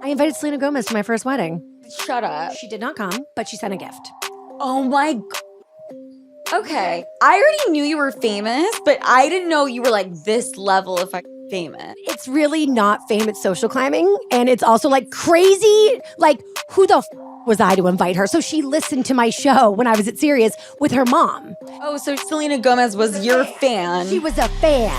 I invited Selena Gomez to my first wedding. Shut up. She did not come, but she sent a gift. Oh my God. Okay. I already knew you were famous, but I didn't know you were like this level of famous. It's really not fame, it's social climbing. And it's also like crazy. Like, who the was I to invite her? So she listened to my show when I was at Sirius with her mom. Oh, so Selena Gomez was your fan. She was a fan.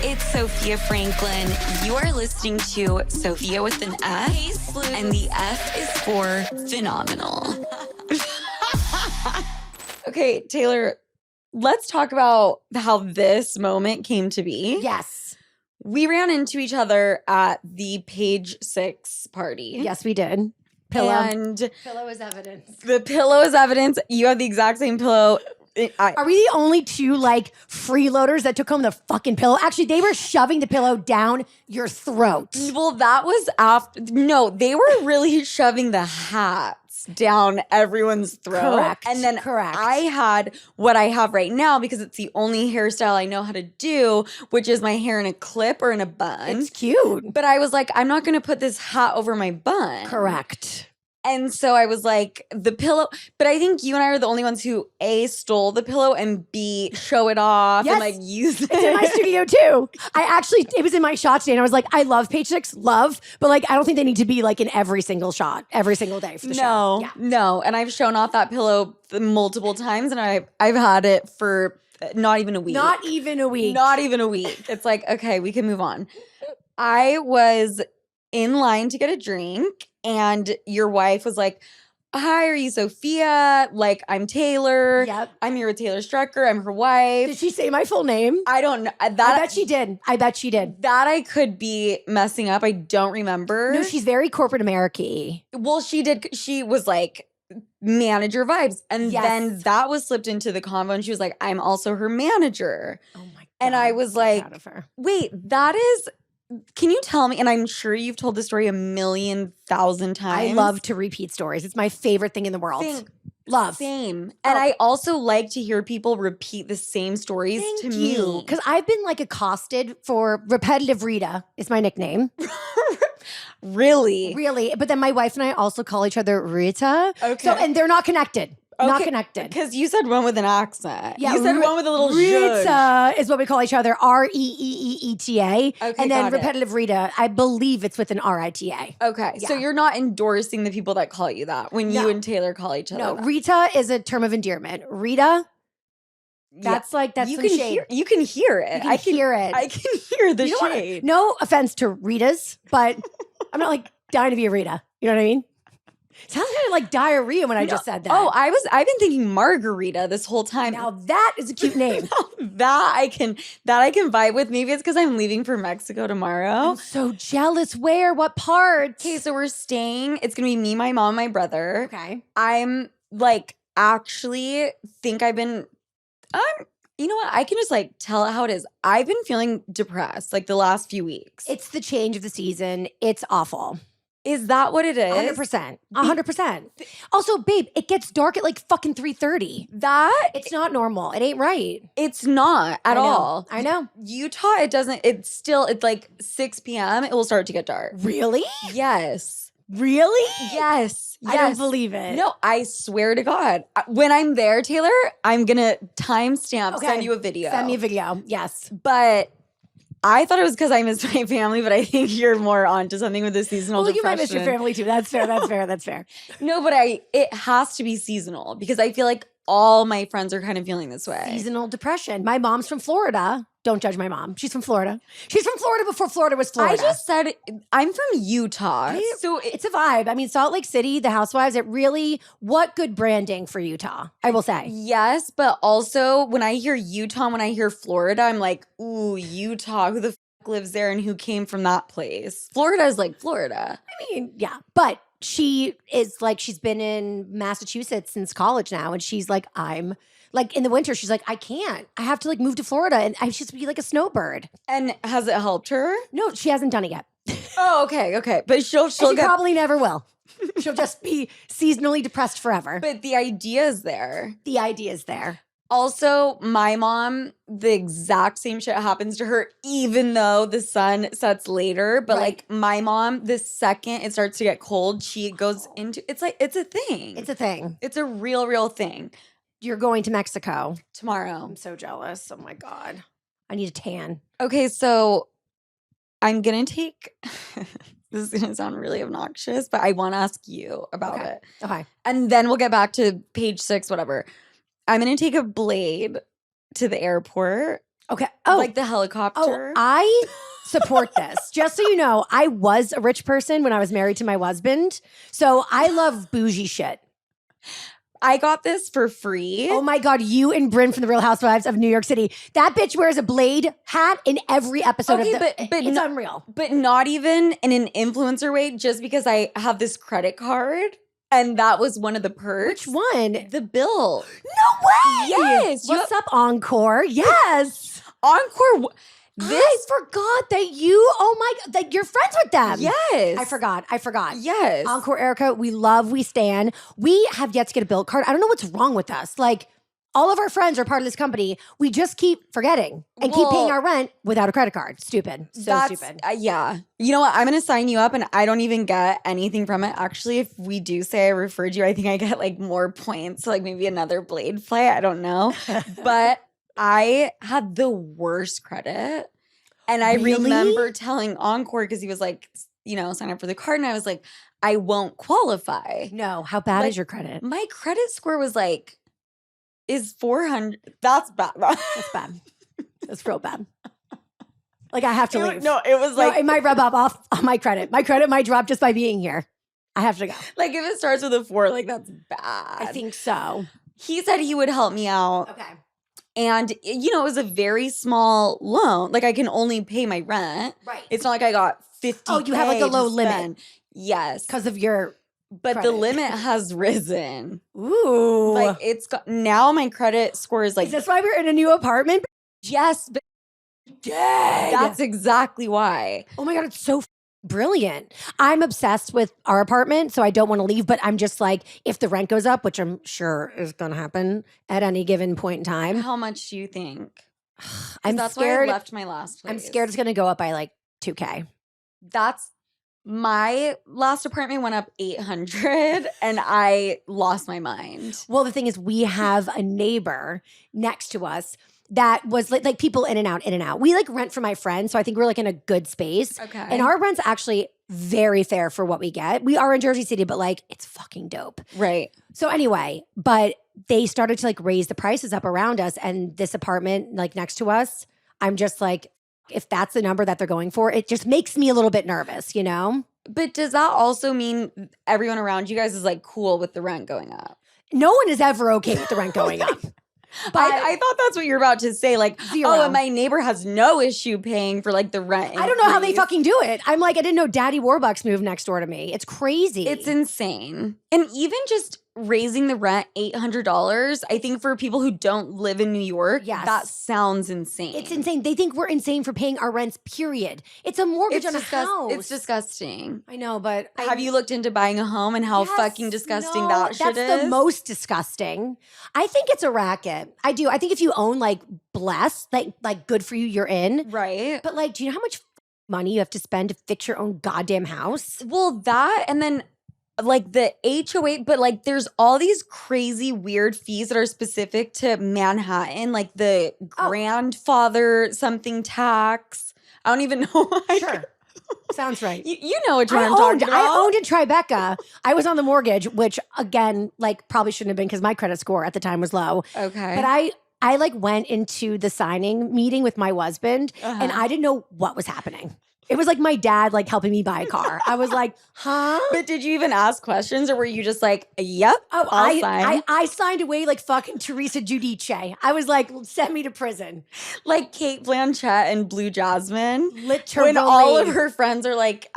It's Sofia Franklyn. You are listening to Sofia with an F, and the F is for phenomenal. Okay, Taylor, let's talk about how this moment came to be. Yes. We ran into each other at the Page 6 party. Yes, we did. Pillow. And Pillow is evidence. the pillow is evidence. You have the exact same pillow. Are we the only two like freeloaders that took home the fucking pillow? Actually, they were shoving the pillow down your throat. Well, that was after. No, they were really shoving the hats down everyone's throat. Correct. And then Correct. I had what I have right now because it's the only hairstyle I know how to do, which is my hair in a clip or in a bun. It's cute. But I was like, I'm not going to put this hat over my bun. Correct. And so I was like, the pillow. But I think you and I are the only ones who A, stole the pillow, and B, show it off Yes. and like use it. It's in my studio too. It was in my shot today, and I was like, I love Page 6, but like, I don't think they need to be like in every single shot, every single day for the show. Yeah. No. And I've shown off that pillow multiple times, and I've had it for not even a week. Not even a week. Not even a week. It's like, okay, we can move on. I was in line to get a drink, and your wife was like, hi, are you Sofia? Like, I'm Taylor. Yep. I'm here with Taylor Strecker. I'm her wife. Did she say my full name? I don't know. I bet she did. That I could be messing up. I don't remember. No, she's very corporate American-y. Well, she did. She was like manager vibes. And Yes. then that was slipped into the convo, and she was like, I'm also her manager. Oh my God. And I was like, proud of her. wait, that is, can you tell me? And I'm sure you've told this story 1,000,000 times. I love to repeat stories. It's my favorite thing in the world. Love. Same. And I also like to hear people repeat the same stories to me. Because I've been like accosted for repetitive Rita is my nickname. Really? Really. But then my wife and I also call each other Rita. Okay. So, and they're not connected. Not Okay, connected. Because you said one with an accent. Yeah, you said one with a little Rita zhuzh. is what we call each other. Reeeeta. Okay, And then got it. repetitive Rita, I believe it's with an Rita. Okay, so Yeah. you're not endorsing the people that call you that when No. you and Taylor call each other No, that. Rita is a term of endearment. Rita, that's like, that's you some can shade. hear. You can hear it. You can hear it. I can hear the You don't wanna- shade. no offense to Ritas, but I'm not like dying to be a Rita. You know what I mean? Sounds kind of like diarrhea when I just said that. Oh, I've been thinking margarita this whole time. Now that is a cute name. that I can vibe with. Maybe it's because I'm leaving for Mexico tomorrow. I'm so jealous. Where? What part? Okay, so we're staying. It's gonna be me, my mom, my brother. Okay. I'm like actually think I've been. You know what? I can just like tell it how it is. I've been feeling depressed like the last few weeks. It's the change of the season. It's awful. Is that what it is? 100%. 100%. Also, babe, it gets dark at like fucking 3:30. That It's not normal. It ain't right. it's not at I know. all. I know. Utah, it doesn't. It's like 6 p.m. It will start to get dark. Really? Yes. Really? Yes. I don't believe it. No, I swear to God. When I'm there, Taylor, I'm gonna timestamp, Okay. send you a video. Send me a video. Yes. But I thought it was because I missed my family, but I think you're more onto something with the seasonal Well, you depression. might miss your family too. That's fair. That's fair. That's fair. No, but it has to be seasonal because I feel like all my friends are kind of feeling this way. Seasonal depression. My mom's from Florida. Don't judge my mom. She's from Florida. She's from Florida before Florida was Florida. I just said I'm from Utah. So It's a vibe. I mean, Salt Lake City, the Housewives, what good branding for Utah, I will say. yes, but also when I hear Utah, when I hear Florida, I'm like, ooh, Utah, who the lives there and who came from that place? Florida is like Florida. I mean, yeah. But she is like, she's been in Massachusetts since college now. And she's like, I'm like in the winter, she's like, I can't. I have to like move to Florida and I should be like a snowbird. And has it helped her? No, she hasn't done it yet. Oh, okay. But she'll And she get. probably never will. She'll just be seasonally depressed forever. But the idea is there. The idea is there. Also, my mom, the exact same shit happens to her, even though the sun sets later. But like my mom, the second it starts to get cold, she goes into it's like it's a thing. It's a thing. It's a real thing. You're going to Mexico Tomorrow. I'm so jealous. Oh my God. I need a tan. Okay, so I'm gonna take this is gonna sound really obnoxious, but I want to ask you about it. Okay. And then we'll get back to page 6, whatever. I'm gonna take a blade to the airport. Okay. Oh, Like the helicopter. Oh, I support this. Just so you know, I was a rich person when I was married to my husband. So I love bougie shit. I got this for free. Oh my God, you and Bryn from the Real Housewives of New York City. That bitch wears a blade hat in every episode of but it's unreal. But not even in an influencer way, just because I have this credit card. And that was one of the perks. Which one? The bill. No way. Yes. What's up, Encore? Yes. Encore. I forgot that oh my God, that you're friends with them. Yes. I forgot. Yes. Encore Erica, we stan. We have yet to get a bill card. I don't know what's wrong with us. Like, all of our friends are part of this company. We just keep forgetting and keep paying our rent without a credit card. Stupid. Stupid. Yeah. You know what? I'm going to sign you up and I don't even get anything from it. Actually, if we do say I referred you, I think I get like more points, like maybe another blade flight. I don't know. But I had the worst credit. And I remember telling Encore because he was like, sign up for the card. And I was like, I won't qualify. No. How bad is your credit? My credit score was like, is 400. That's bad. That's bad. That's real bad. Like I have to leave. No, it was like it might rub off on my credit. My credit might drop just by being here. I have to go. Like if it starts with a 4, like that's bad. I think so. He said he would help me out. Okay. And it was a very small loan. Like I can only pay my rent. Right. It's not like I got 50. Oh, you have like a low limit. Yes. Because of your But credit. the limit has risen. Ooh. Like it's got now my credit score is like is this why we're in a new apartment? yes, but Dead. that's exactly why. Oh my God, it's so brilliant. I'm obsessed with our apartment, so I don't want to leave, but I'm just like, if the rent goes up, which I'm sure is going to happen at any given point in time. How much do you think? I'm that's scared. why I left my last place. I'm scared it's going to go up by like 2K. That's my last apartment went up 800 and I lost my mind. Well, the thing is, we have a neighbor next to us that was like people in and out. We like rent from my friend, so I think we're like in a good space. Okay. And our rent's actually very fair for what we get. We are in Jersey City, but like it's fucking dope. Right. So anyway, but they started to like raise the prices up around us, and this apartment like next to us, I'm just like, if that's the number that they're going for, it just makes me a little bit nervous, you know? But does that also mean everyone around you guys is like cool with the rent going up? No one is ever okay with the rent going up. But I thought that's what you were about to say. Like, Zero. oh, and my neighbor has no issue paying for like the rent. I don't know how they increase. fucking do it. I'm like, I didn't know Daddy Warbucks moved next door to me. It's crazy. It's insane. And even just raising the rent $800, I think for people who don't live in New York, Yes. that sounds insane. It's insane. They think we're insane for paying our rents, period. It's a mortgage on a house. It's disgusting. I know, but Have you looked into buying a home and how Yes, fucking disgusting no, that shit is? That's the most disgusting. I think it's a racket. I do. I think if you own like blessed, like good for you, you're in. Right. But like, do you know how much money you have to spend to fix your own goddamn house? Well, that and then like the HOA, but like there's all these crazy weird fees that are specific to Manhattan, like the grandfather something tax. I don't even know. Sure. Sounds right. You know what I'm talking about. I owned in Tribeca. I was on the mortgage, which again, like probably shouldn't have been because my credit score at the time was low. Okay. But I like went into the signing meeting with my husband and I didn't know what was happening. It was like my dad like helping me buy a car. I was like, huh? But did you even ask questions or were you just like, yep, Oh, I'll sign? I signed away like fucking Teresa Giudice. I was like, send me to prison. Like Kate Blanchett and Blue Jasmine. Literally. When all of her friends are like,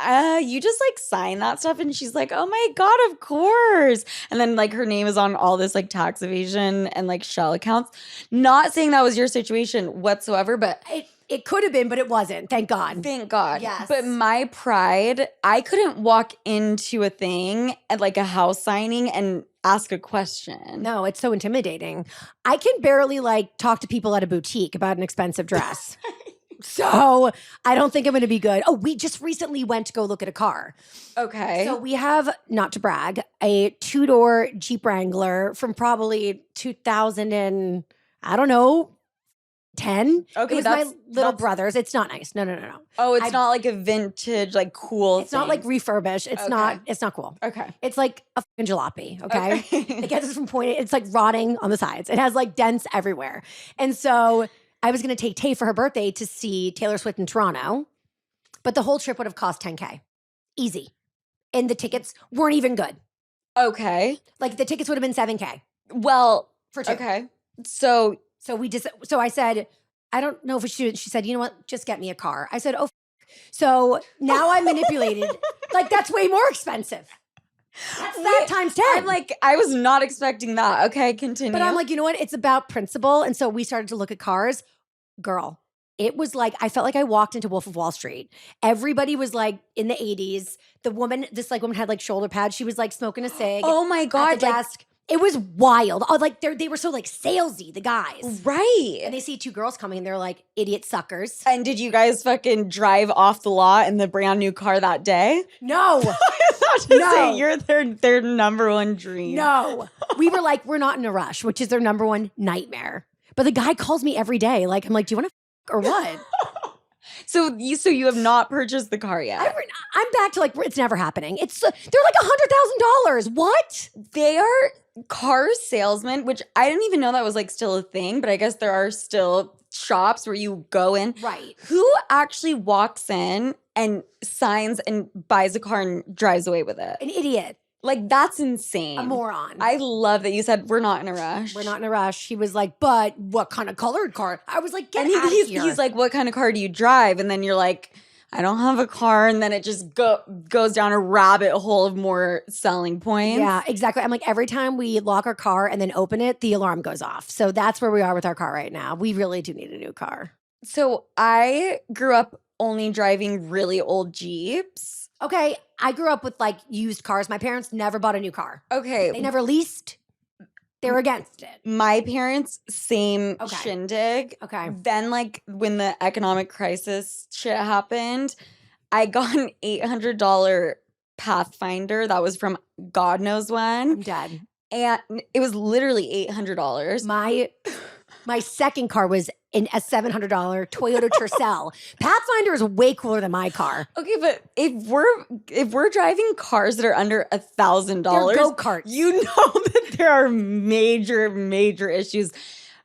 you just like sign that stuff. And she's like, oh my God, of course. And then like her name is on all this like tax evasion and like shell accounts. Not saying that was your situation whatsoever, but It could have been, but it wasn't. Thank God. thank God. Yes. But my pride, I couldn't walk into a thing at like a house signing and ask a question. No, it's so intimidating. I can barely like talk to people at a boutique about an expensive dress. So I don't think I'm going to be good. Oh, we just recently went to go look at a car. Okay. So we have, not to brag, a 2-door Jeep Wrangler from probably 2000 and, I don't know, 10. Okay, it was my little brother's. It's not nice. No. Oh, it's not like a vintage, like cool It's not like refurbished. It's not cool. Okay. It's like a fucking jalopy, okay? It gets us from point A. It's like rotting on the sides. It has like dents everywhere. And so I was going to take Tay for her birthday to see Taylor Swift in Toronto, but the whole trip would have cost $10K. Easy. And the tickets weren't even good. Okay. Like the tickets would have been $7K. Well, for 2. Okay. So I said, I don't know if she said, you know what, just get me a car. I said, oh, so now I'm manipulated. Like that's way more expensive. That's that times 10. I'm like, I was not expecting that. Okay, continue. But I'm like, you know what? It's about principle. And so we started to look at cars. Girl, it was like, I felt like I walked into Wolf of Wall Street. Everybody was like in the 80s. This woman had like shoulder pads. She was like smoking a cig. Oh my God. At the desk. It was wild. Oh, like they were so like salesy, the guys. Right. And they see 2 girls coming and they're like idiot suckers. And did you guys fucking drive off the lot in the brand new car that day? No. I thought to say you're their number one dream. No. We were like, we're not in a rush, which is their number one nightmare. But the guy calls me every day. Like, I'm like, do you want to or what? So you have not purchased the car yet? I'm back to like, it's never happening. They're like $100,000. What? They are car salesmen, which I didn't even know that was like still a thing, but I guess there are still shops where you go in. Right. Who actually walks in and signs and buys a car and drives away with it? An idiot. Like, that's insane. A moron. I love that you said we're not in a rush. We're not in a rush. He was like, but what kind of colored car? I was like, get out of here. He's like, what kind of car do you drive? And then you're like, I don't have a car. And then it just goes down a rabbit hole of more selling points. Yeah, exactly. I'm like, every time we lock our car and then open it, the alarm goes off. So that's where we are with our car right now. We really do need a new car. So I grew up only driving really old Jeeps. Okay, I grew up with like used cars. My parents never bought a new car. Okay. They never leased. They were against it. My parents, same shindig. Okay. Then like when the economic crisis shit happened, I got an $800 Pathfinder that was from God knows when. I'm dead. And it was literally $800. My second car was a $700 Toyota Tercel. Pathfinder is way cooler than my car. Okay, but if we're driving cars that are under $1,000, they're go-karts. You know that there are major issues.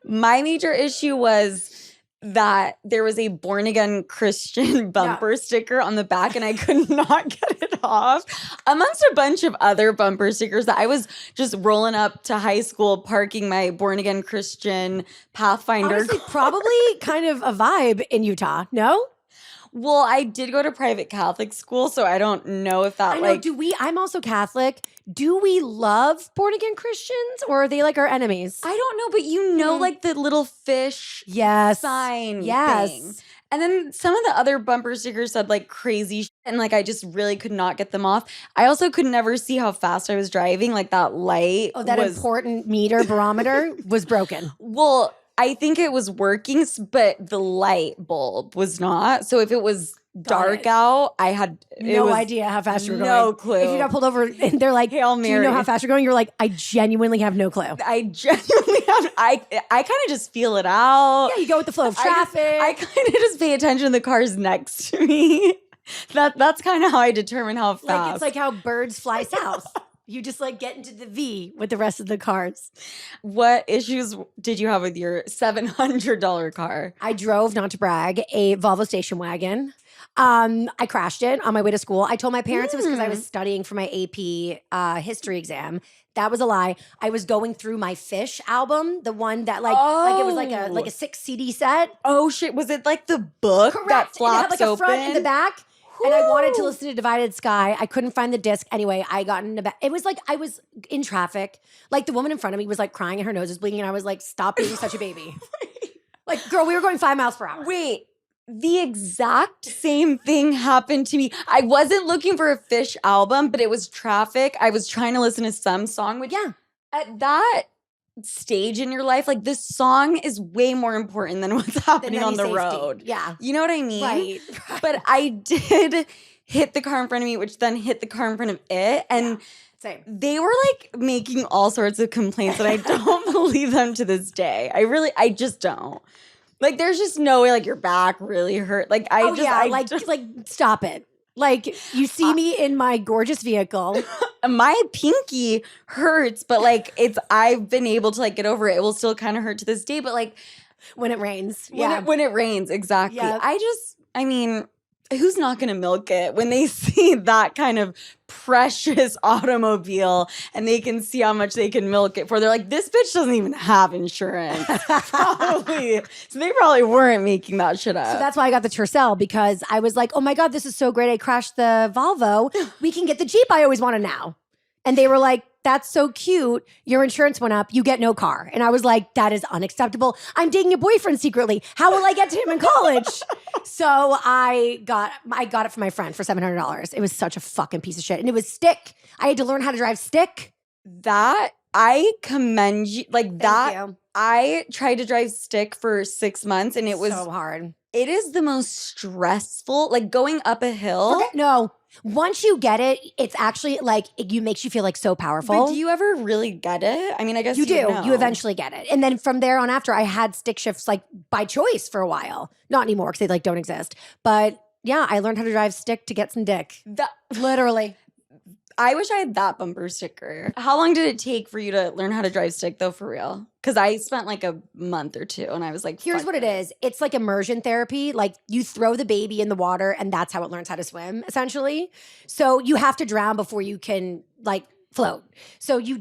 My major issue was that there was a born again Christian bumper sticker on the back and I could not get it off, amongst a bunch of other bumper stickers that I was just rolling up to high school, parking my born again Christian Pathfinder. Honestly, probably kind of a vibe in Utah. No? Well, I did go to private Catholic school, so I don't know if that I'm also Catholic. Do we love born again Christians or are they like our enemies? I don't know, but you know, like the little fish sign thing. And then some of the other bumper stickers said like crazy shit, and like I just really could not get them off. I also could never see how fast I was driving. Like that light. Oh, that important barometer was broken. Well, I think it was working, but the light bulb was not. So if it was dark out, I had no idea how fast you were going. No clue. If you got pulled over and they're like, Hail Mary. Do you know how fast you're going? You're like, I genuinely have no clue. I genuinely have. I kind of just feel it out. Yeah, you go with the flow of traffic. I kind of just pay attention to the cars next to me. That's kind of how I determine how fast. Like it's like how birds fly south. You just like get into the V with the rest of the cars. What issues did you have with your $700 car? I drove, not to brag, a Volvo station wagon. I crashed it on my way to school. I told my parents it was because I was studying for my AP history exam. That was a lie. I was going through my Fish album, the one that like it was like a 6 CD set. Oh shit! Was it like the book that flops it had like a front open? and the back? And I wanted to listen to Divided Sky. I couldn't find the disc. Anyway, I got in the back. It was like I was in traffic. Like the woman in front of me was like crying and her nose was bleeding. And I was like, stop being such a baby. Like, girl, we were going 5 miles per hour. Wait, the exact same thing happened to me. I wasn't looking for a Fish album, but it was traffic. I was trying to listen to some song. Which, At that stage in your life, like this song is way more important than what's happening on the road. Yeah. You know what I mean? Right. But I did hit the car in front of me, which then hit the car in front of it. And Same. they were like making all sorts of complaints and I don't believe them to this day. I just don't. Like there's just no way like your back really hurt. Like I stop it. Like you see me in my gorgeous vehicle. My pinky hurts, but like I've been able to like get over it. It will still kind of hurt to this day, but like when it rains. When it rains, exactly. Yep. I mean, who's not going to milk it when they see that kind of precious automobile and they can see how much they can milk it for? They're like, this bitch doesn't even have insurance. Probably. So they probably weren't making that shit up. So that's why I got the Tercel, because I was like, oh my God, this is so great. I crashed the Volvo. We can get the Jeep I always wanted now. And they were like, that's so cute. Your insurance went up. You get no car. And I was like, that is unacceptable. I'm dating a boyfriend secretly. How will I get to him in college? So I got it from my friend for $700. It was such a fucking piece of shit. And it was stick. I had to learn how to drive stick. That, I commend you. Like Thank that, you. I tried to drive stick for 6 months and it was so hard. It is the most stressful, like going up a hill. No. Once you get it, it's actually like, it makes you feel like so powerful. But do you ever really get it? I mean, I guess you do. know. You eventually get it. And then from there on after, I had stick shifts like by choice for a while. Not anymore because they like don't exist. But yeah, I learned how to drive stick to get some dick. Literally. I wish I had that bumper sticker. How long did it take for you to learn how to drive stick though, for real? Because I spent like a month or two and I was like, here's what it is. It's like immersion therapy. Like you throw the baby in the water and that's how it learns how to swim, essentially. So you have to drown before you can like float. So you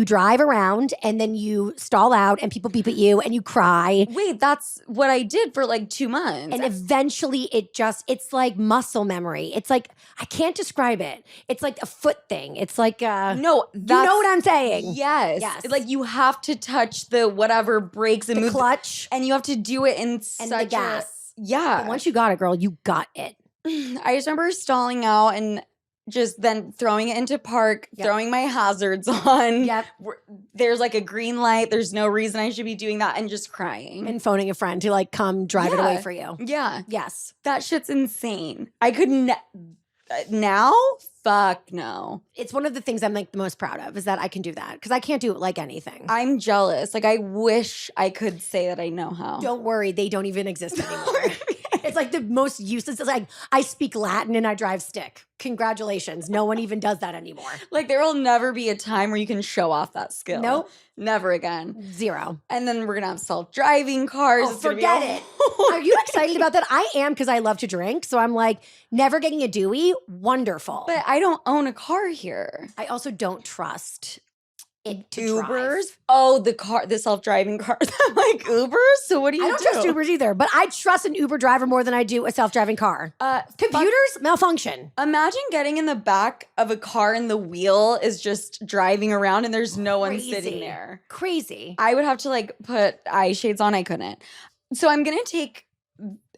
drive around and then you stall out and people beep at you and you cry. Wait, that's what I did for like 2 months. And eventually it's like muscle memory. It's like, I can't describe it. It's like a foot thing. It's like, no, you know what I'm saying? Yes. Like you have to touch the whatever brakes and the move clutch. And you have to do it in and the gas. Yeah. But once you got it, girl, you got it. I just remember stalling out and just then throwing it into park, throwing my hazards on. Yep. There's like a green light. There's no reason I should be doing that and just crying. And phoning a friend to like come drive it away for you. Yeah. Yes. That shit's insane. I could now? Fuck no. It's one of the things I'm like the most proud of is that I can do that because I can't do it like anything. I'm jealous. Like I wish I could say that I know how. Don't worry. They don't even exist anymore. It's like the most useless. It's like I speak Latin and I drive stick. Congratulations. No one even does that anymore. Like there will never be a time where you can show off that skill. Nope. Never again. Zero. And then we're going to have self-driving cars. Oh, forget it. Are you excited about that? I am because I love to drink. So I'm like, never getting a Dewey, wonderful. But I don't own a car here. I also don't trust it to Ubers? drive. Oh, the self-driving cars. Like Ubers? So what do you do? I don't trust Ubers either, but I trust an Uber driver more than I do a self-driving car. Computers malfunction. Imagine getting in the back of a car and the wheel is just driving around and there's no one sitting there. Crazy. I would have to like put eye shades on. I couldn't. So I'm going to take,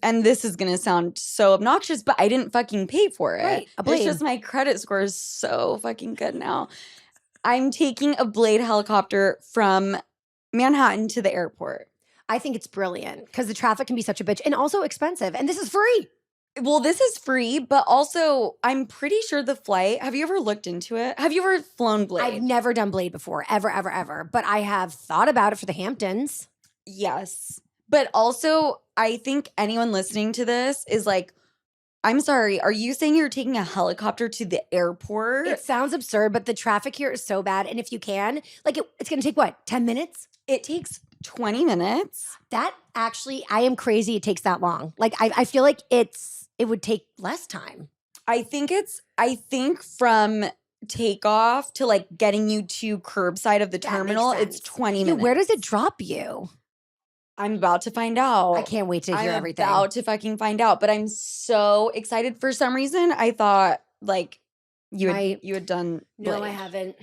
and this is going to sound so obnoxious, but I didn't fucking pay for it. Right. It's just my credit score is so fucking good now. I'm taking a Blade helicopter from Manhattan to the airport. I think it's brilliant because the traffic can be such a bitch and also expensive. And this is free. Well, this is free, but also I'm pretty sure the flight, have you ever looked into it? Have you ever flown Blade? I've never done Blade before, ever. But I have thought about it for the Hamptons. Yes. But also, I think anyone listening to this is like, I'm sorry, are you saying you're taking a helicopter to the airport? It sounds absurd, but the traffic here is so bad. And if you can, like it's going to take what, 10 minutes? It takes 20 minutes. That actually, I am crazy it takes that long. Like I feel like it would take less time. I think from takeoff to like getting you to curbside of the terminal, it's 20 minutes. Where does it drop you? I'm about to find out. I can't wait to hear everything. I'm about to fucking find out, but I'm so excited. For some reason, I thought like you had done Blade. No, I haven't.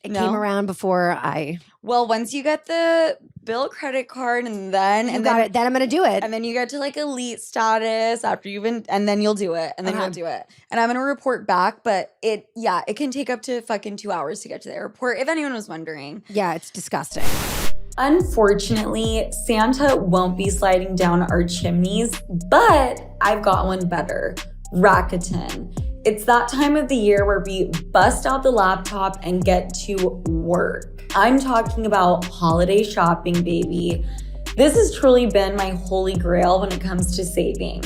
It came around before I. Well, once you get the Bill credit card and then Then I'm going to do it. And then you get to like elite status after you've been, and then you'll do it. And then you'll do it. And I'm going to report back, but it can take up to fucking 2 hours to get to the airport, if anyone was wondering. Yeah, it's disgusting. Unfortunately, Santa won't be sliding down our chimneys, but I've got one better. Rakuten. It's that time of the year where we bust out the laptop and get to work. I'm talking about holiday shopping, baby. This has truly been my holy grail when it comes to saving.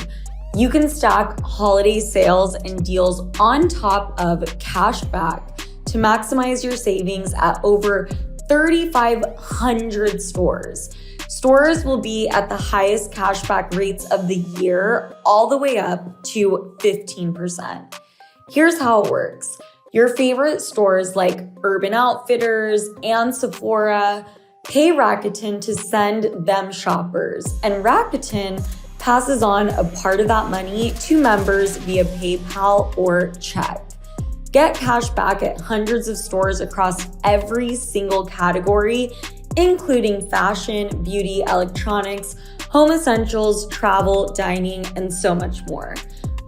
You can stack holiday sales and deals on top of cash back to maximize your savings at over 3,500 stores. Stores will be at the highest cashback rates of the year, all the way up to 15%. Here's how it works. Your favorite stores like Urban Outfitters and Sephora pay Rakuten to send them shoppers, and Rakuten passes on a part of that money to members via PayPal or check. Get cash back at hundreds of stores across every single category, including fashion, beauty, electronics, home essentials, travel, dining, and so much more.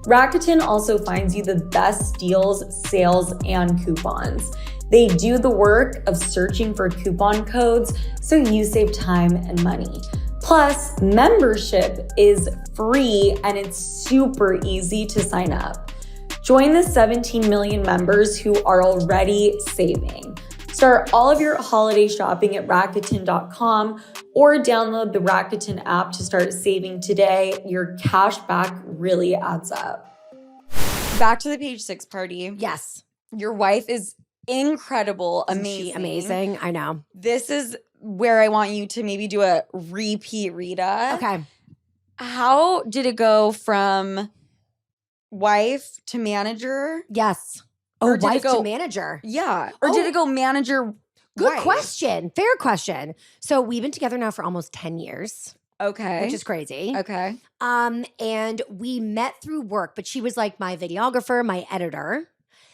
Rakuten also finds you the best deals, sales, and coupons. They do the work of searching for coupon codes so you save time and money. Plus, membership is free and it's super easy to sign up. Join the 17 million members who are already saving. Start all of your holiday shopping at Rakuten.com or download the Rakuten app to start saving today. Your cash back really adds up. Back to the page 6 party. Yes. Your wife is incredible, amazing. She amazing. I know. This is where I want you to maybe do a repeat, Rita. Okay. How did it go from wife to manager? Yes. Or did wife it go to manager. Yeah. Or did it go manager? Good wife? question. Fair question. So we've been together now for almost 10 years. Okay. Which is crazy. Okay. And we met through work, but she was like my videographer, my editor.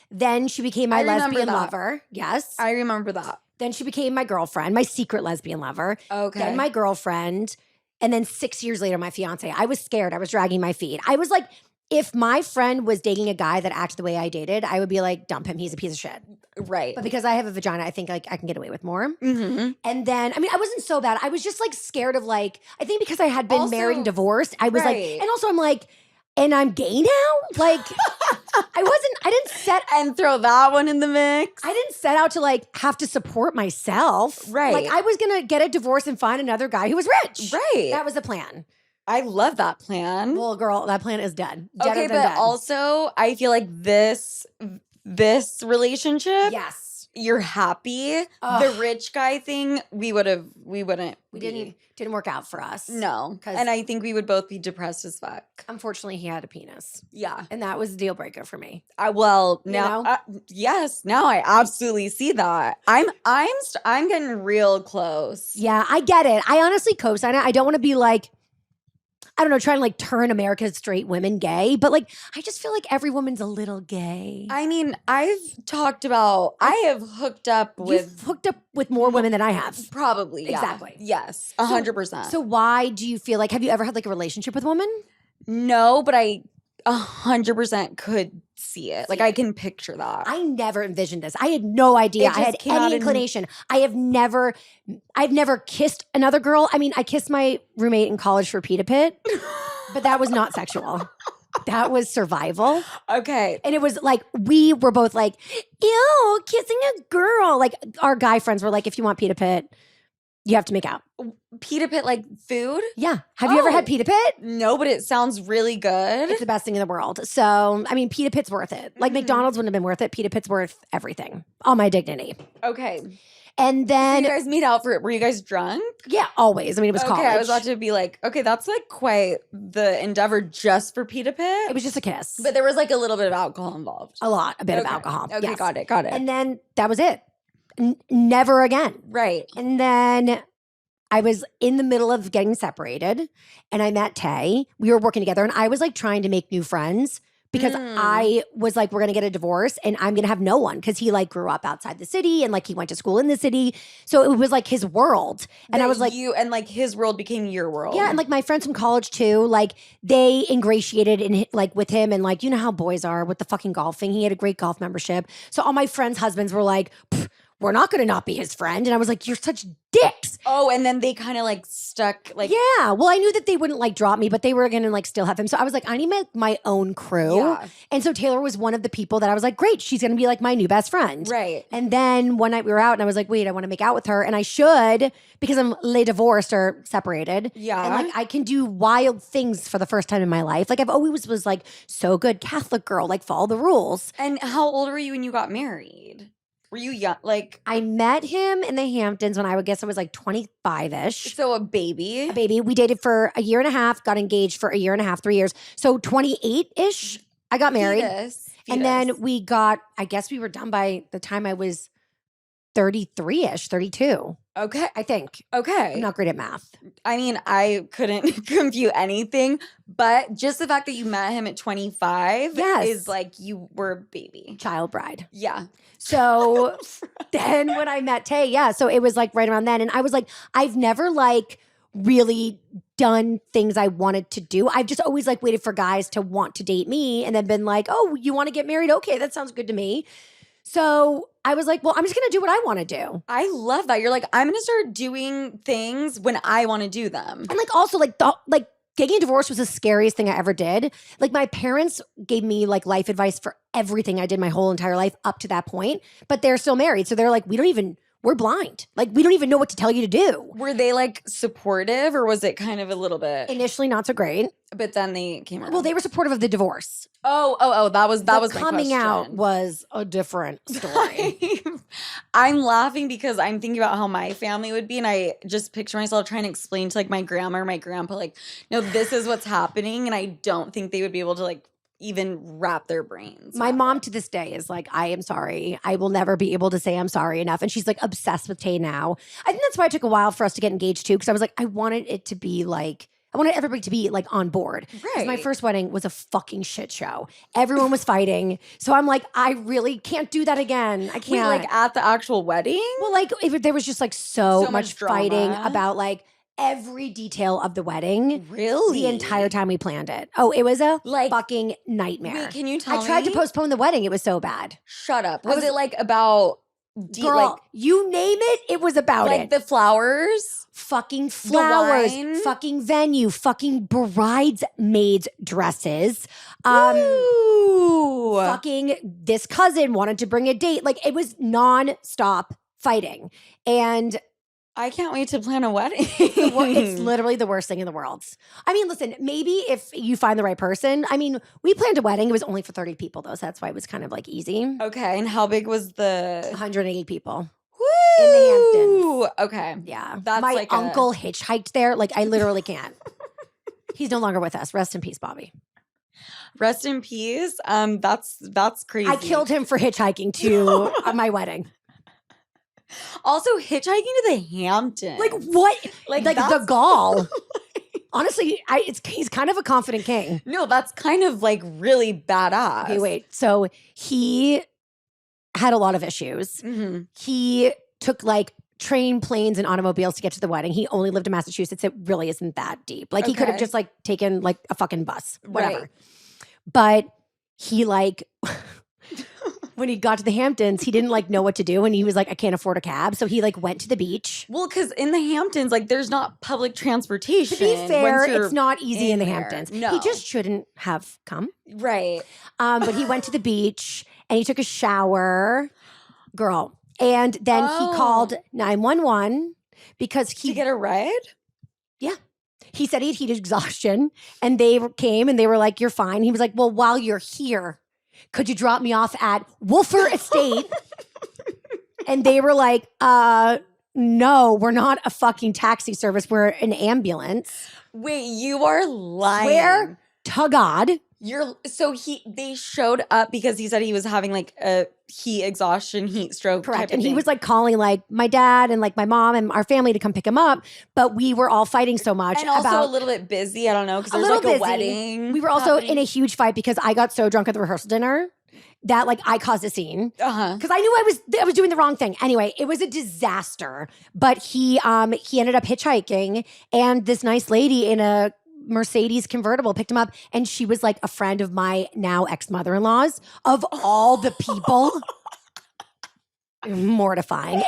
Then she became my lesbian lover. Yes. I remember that. Then she became my girlfriend, my secret lesbian lover. Okay. Then my girlfriend. And then 6 years later, my fiance. I was scared. I was dragging my feet. I was like, if my friend was dating a guy that acted the way I dated, I would be like, dump him. He's a piece of shit. Right. But because I have a vagina, I think like I can get away with more. Mm-hmm. And then, I mean, I wasn't so bad. I was just like scared of like, I think because I had been married and divorced, I was like, and also I'm like, and I'm gay now? Like, I didn't set. And throw that one in the mix. I didn't set out to like have to support myself. Right. Like I was going to get a divorce and find another guy who was rich. Right. That was the plan. I love that plan. Well, girl, that plan is dead. Okay, but also I feel like this relationship, yes, you're happy. The rich guy thing, we didn't work out for us. No, and I think we would both be depressed as fuck. Unfortunately, he had a penis. Yeah, and that was a deal breaker for me. Yes, now I absolutely see that. I'm getting real close. Yeah, I get it. I honestly co-sign it. I don't want to be like, I don't know, trying to like turn America's straight women gay, but like, I just feel like every woman's a little gay. I mean, I have hooked up with more women than I have. Probably, yeah. Exactly. Yes, 100%. So why do you feel like, have you ever had like a relationship with a woman? No, but I 100% could see it. Like I can picture that. I never envisioned this. I had no idea. I had any inclination. I've never kissed another girl. I mean, I kissed my roommate in college for Pita Pit, but that was not sexual. That was survival. Okay. And it was like, we were both like, ew, kissing a girl. Like our guy friends were like, if you want Pita Pit, you have to make out. Pita Pit, like food? Yeah. Have you ever had Pita Pit? No, but it sounds really good. It's the best thing in the world. So, I mean, Pita Pit's worth it. Like McDonald's wouldn't have been worth it. Pita Pit's worth everything. All my dignity. Okay. And then. So you guys meet out for it. Were you guys drunk? Yeah, always. I mean, it was college. I was about to be like, okay, that's like quite the endeavor just for Pita Pit. It was just a kiss. But there was like a little bit of alcohol involved. A bit of alcohol. Okay, yes. Got it. And then that was it. Never again. Right. And then I was in the middle of getting separated and I met Tay. We were working together and I was like trying to make new friends, because I was like, we're going to get a divorce and I'm going to have no one because he like grew up outside the city and like he went to school in the city. So it was like his world. And I was like, you and like his world became your world. yeah. And like my friends from college too, like they ingratiated in like with him and like, you know how boys are with the fucking golfing. He had a great golf membership. So all my friends' husbands were like, we're not going to not be his friend. And I was like, you're such dicks. Oh, and then they kind of like stuck like. Yeah. Well, I knew that they wouldn't like drop me, but they were going to like still have him. So I was like, I need my own crew. Yeah. And so Taylor was one of the people that I was like, great, she's going to be like my new best friend. Right. And then one night we were out and I was like, wait, I want to make out with her. And I should because I'm divorced or separated. Yeah. And like I can do wild things for the first time in my life. Like I've always was like so good Catholic girl, like follow the rules. And how old were you when you got married? Were you young? Like I met him in the Hamptons when I was like 25-ish. so a baby? A baby. We dated for a year and a half, got engaged for a year and a half, 3 years. So 28-ish, I got married. Fetus. And then we got, I guess we were done by the time I was 33-ish, 32. Okay. I think. Okay. I'm not great at math. I mean, I couldn't compute anything, but just the fact that you met him at 25 Yes. is like you were a baby. Child bride. Yeah. So then when I met Tay, yeah, so it was like right around then. And I was like, I've never like really done things I wanted to do. I've just always like waited for guys to want to date me and then been like, oh, you want to get married? Okay, that sounds good to me. So I was like, well, I'm just going to do what I want to do. I love that. You're like, I'm going to start doing things when I want to do them. And like also like getting a divorce was the scariest thing I ever did. Like my parents gave me like life advice for everything I did my whole entire life up to that point, but they're still married. So they're like, we're blind. Like we don't even know what to tell you to do. Were they like supportive or was it kind of a little bit? Initially not so great. But then they came around. Well, they were supportive of the divorce. Oh, that was my coming out question. was a different story. I'm laughing because I'm thinking about how my family would be, and I just picture myself trying to explain to like my grandma or my grandpa, like, no, this is what's happening, and I don't think they would be able to like even wrap their brains. My mom to this day is like, I am sorry. I will never be able to say I'm sorry enough. And she's like obsessed with Tay now. I think that's why it took a while for us to get engaged too, because I was like, I wanted everybody to be like on board. Right. My first wedding was a fucking shit show. Everyone was fighting. So I'm like, I really can't do that again. I can't. Wait, like at the actual wedding? Well, like there was just like so much drama. fighting about like every detail of the wedding. Really? The entire time we planned it. Oh, it was a Like- fucking nightmare. Wait, can you tell me? I tried to postpone the wedding. It was so bad. Shut up. Was it like about Girl, like you name it, it was about like it. the flowers? Fucking flowers, wine? fucking venue, fucking bridesmaids dresses. Ooh. Fucking this cousin wanted to bring a date. Like it was non-stop fighting. And I can't wait to plan a wedding. it's literally the worst thing in the world. I mean, listen, maybe if you find the right person. I mean, we planned a wedding. It was only for 30 people though, so that's why it was kind of like easy. Okay, and how big was the 180 people. Woo! In the Hamptons. Okay. Yeah. That's my like uncle hitchhiked there. Like I literally can't. He's no longer with us. Rest in peace, Bobby. Rest in peace. That's crazy. I killed him for hitchhiking to my wedding. Also, hitchhiking to the Hamptons. Like what? Like the that's- gall. Honestly, he's kind of a confident king. No, that's kind of like really badass. Okay, wait. So he had a lot of issues. Mm-hmm. He took like train, planes, and automobiles to get to the wedding. He only lived in Massachusetts. It really isn't that deep. Like he could have Okay. just like taken like a fucking bus, whatever. Right. But he like when he got to the Hamptons, he didn't like know what to do, and he was like, I can't afford a cab, so he like went to the beach. Well, because in the Hamptons, like there's not public transportation. To be fair, once you're it's not easy in the there. Hamptons. No. He just shouldn't have come. right. But he went to the beach and he took a shower, girl. And then he called 911 because To get a ride? he said he had heat exhaustion, and they came and they were like, you're fine. He was like, well, while you're here, could you drop me off at Wolfer Estate? And they were like, no, we're not a fucking taxi service. We're an ambulance. Wait, you are lying. Swear to God. They showed up because he said he was having like a heat exhaustion, heat stroke. Correct. And he was like calling like my dad and like my mom and our family to come pick him up. But we were all fighting so much. And also a little bit busy. I don't know. Because there was like a wedding. We were also in a huge fight because I got so drunk at the rehearsal dinner that like I caused a scene. Because I knew I was doing the wrong thing. Anyway, it was a disaster. But he ended up hitchhiking, and this nice lady in a Mercedes convertible picked him up, and she was like a friend of my now ex-mother-in-law's, of all the people. Mortifying.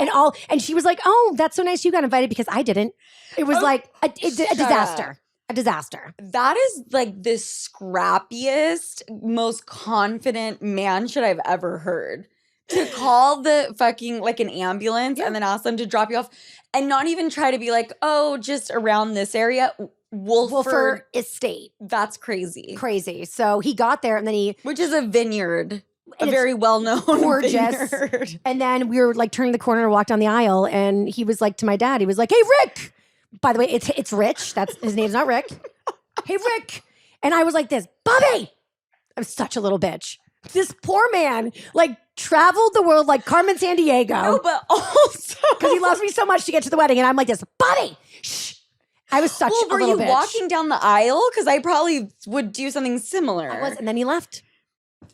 And she was like, oh, that's so nice you got invited, because I didn't. It was like a disaster. A disaster. That is like the scrappiest, most confident man shit I've ever heard. To call the fucking like an ambulance and then ask them to drop you off, and not even try to be like, oh, just around this area. Wolfer Estate. That's crazy. Crazy. So he got there, and then which is a vineyard. A very well-known gorgeous vineyard. And then we were like turning the corner and walked down the aisle, and he was like to my dad, he was like, hey, Rick. By the way, it's Rich. That's his name's not Rick. Hey, Rick. And I was like this, Bobby. I'm such a little bitch. This poor man like traveled the world like Carmen Sandiego. No, but also because he loves me so much to get to the wedding, and I'm like this, Bobby. Shh. I was such a little bitch. Were you walking down the aisle? Because I probably would do something similar. I was, and then he left.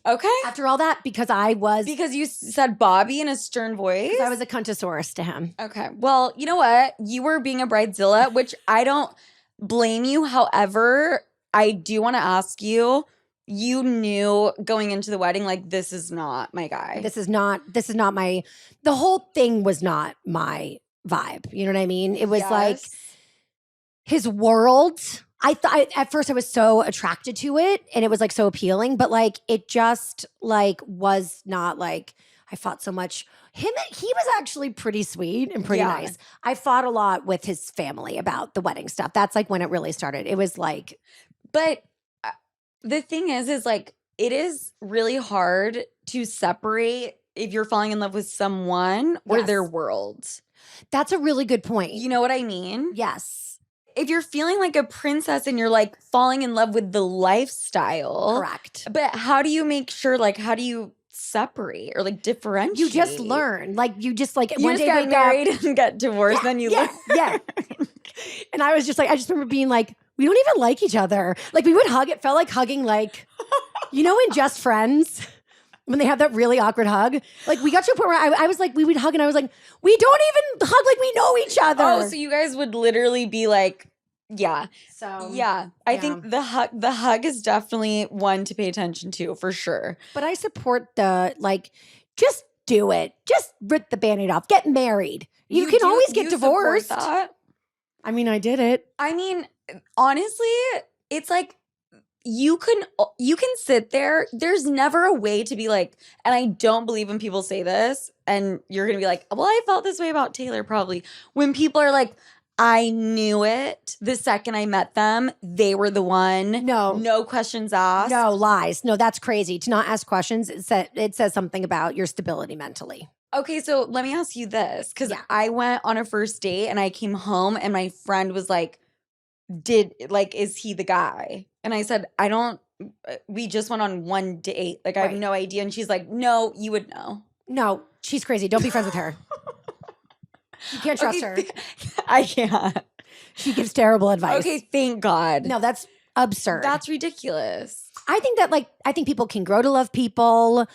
Okay. After all that, because you said Bobby in a stern voice. I was a cuntosaurus to him. Okay. Well, you know what? You were being a bridezilla, which I don't blame you. However, I do want to ask you. You knew going into the wedding, like, this is not my guy. This is not my. The whole thing was not my vibe. You know what I mean? It was like his world. At first I was so attracted to it, and it was like so appealing, but like it just like was not like I fought so much. He was actually pretty sweet and pretty nice. I fought a lot with his family about the wedding stuff. That's like when it really started. It was like, but the thing is like it is really hard to separate if you're falling in love with someone or their world. That's a really good point. You know what I mean? Yes. If you're feeling like a princess and you're like falling in love with the lifestyle. Correct. But how do you make sure, like, how do you separate or like differentiate? You just learn. Like you just like you one just day get married and get divorced, then you learn. Yeah. And I was just like, I just remember being like, we don't even like each other. Like we would hug. It felt like hugging like, you know, in Just Friends. When they have that really awkward hug. Like we got to a point where I was like, we would hug, and I was like, we don't even hug like we know each other. Oh, so you guys would literally be like, yeah. So yeah. I think the hug is definitely one to pay attention to for sure. But I support the like, just do it. Just rip the Band-Aid off. Get married. You can always get divorced. That? I mean, I did it. I mean, honestly, it's like you can sit there. There's never a way to be like, and I don't believe when people say this, and you're gonna be like, well, I felt this way about Taylor probably. When people are like, I knew it the second I met them, they were the one. No questions asked. No lies. No, that's crazy. To not ask questions, it says something about your stability mentally. Okay, so let me ask you this, because I went on a first date and I came home and my friend was like, is he the guy? And I said, we just went on one date. Like, I have no idea. And she's like, no, you would know. No, she's crazy. Don't be friends with her. You can't trust her. I can't. She gives terrible advice. Okay, thank God. No, that's absurd. That's ridiculous. I think people can grow to love people.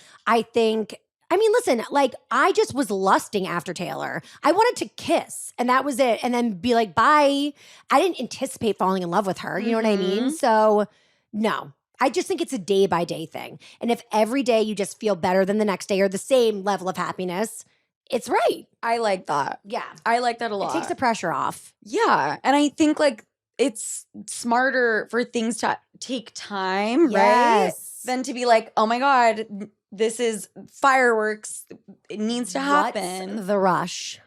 Listen, like I just was lusting after Taylor. I wanted to kiss, and that was it. And then be like, bye. I didn't anticipate falling in love with her. You know what I mean? So no, I just think it's a day by day thing. And if every day you just feel better than the next day or the same level of happiness, it's right. I like that. Yeah. I like that a lot. It takes the pressure off. Yeah. And I think it's smarter for things to take time, right? Than to be like, oh my God, this is fireworks. It needs to happen. What's the rush?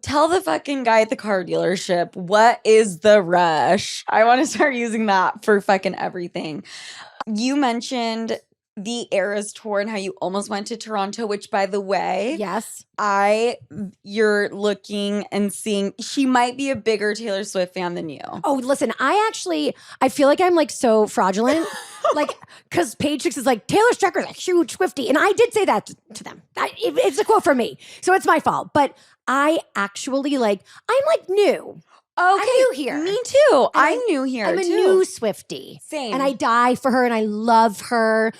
Tell the fucking guy at the car dealership, what is the rush? I want to start using that for fucking everything. You mentioned the Eras tour and how you almost went to Toronto, which by the way, Yes. you're looking and seeing, she might be a bigger Taylor Swift fan than you. Oh, listen, I feel like I'm like so fraudulent. Like, because Page Six is like, Taylor Strecker is a huge Swiftie. And I did say that to them. It's a quote from me. So it's my fault. But I actually I'm like new. Okay, I'm new here. Me too. I'm And new here I'm too. a new Swiftie. Same. And I die for her and I love her.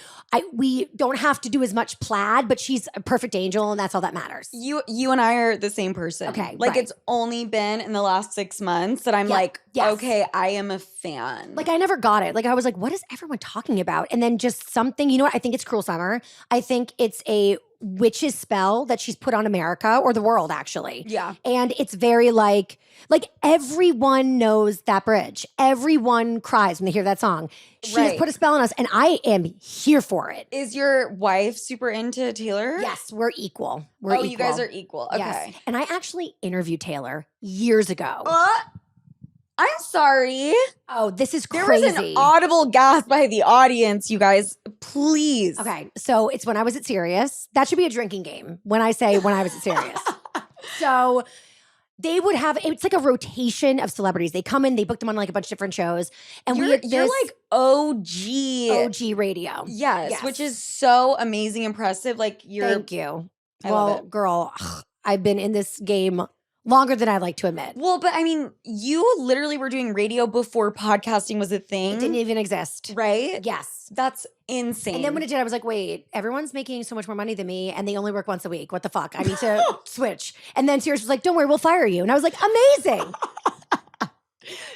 We don't have to do as much plaid, but she's a perfect angel and that's all that matters. You and I are the same person. Okay, Like right. it's only been in the last 6 months that I'm Yeah, like, yes. okay, I am a fan. Like I never got it. Like I was like, what is everyone talking about? And then just something, you know what? I think it's Cruel Summer. I think it's a witch's spell that she's put on America or the world actually. Yeah. And it's very like everyone knows that bridge. Everyone cries when they hear that song. She has Right. put a spell on us and I am here for it. Is your wife super into Taylor? Yes, we're equal. We're equal. You guys are equal. Okay. Yes. And I actually interviewed Taylor years ago. I'm sorry. Oh, this is There crazy. was an audible gasp by the audience, you guys. Please. Okay, so it's when I was at Sirius. That should be a drinking game when I say when I was at Sirius. So they would have, it's like a rotation of celebrities. They come in, they book them on like a bunch of different shows. And You're like OG. OG radio. Yes, which is so amazing, impressive. Like you're. Thank you. I well, love it. girl, I've been in this game longer than I'd like to admit. Well, but I mean, you literally were doing radio before podcasting was a thing. It didn't even exist. Right? Yes. That's insane. And then when it did, I was like, wait, everyone's making so much more money than me and they only work once a week. What the fuck? I need to switch. And then Sirius was like, don't worry, we'll fire you. And I was like, amazing.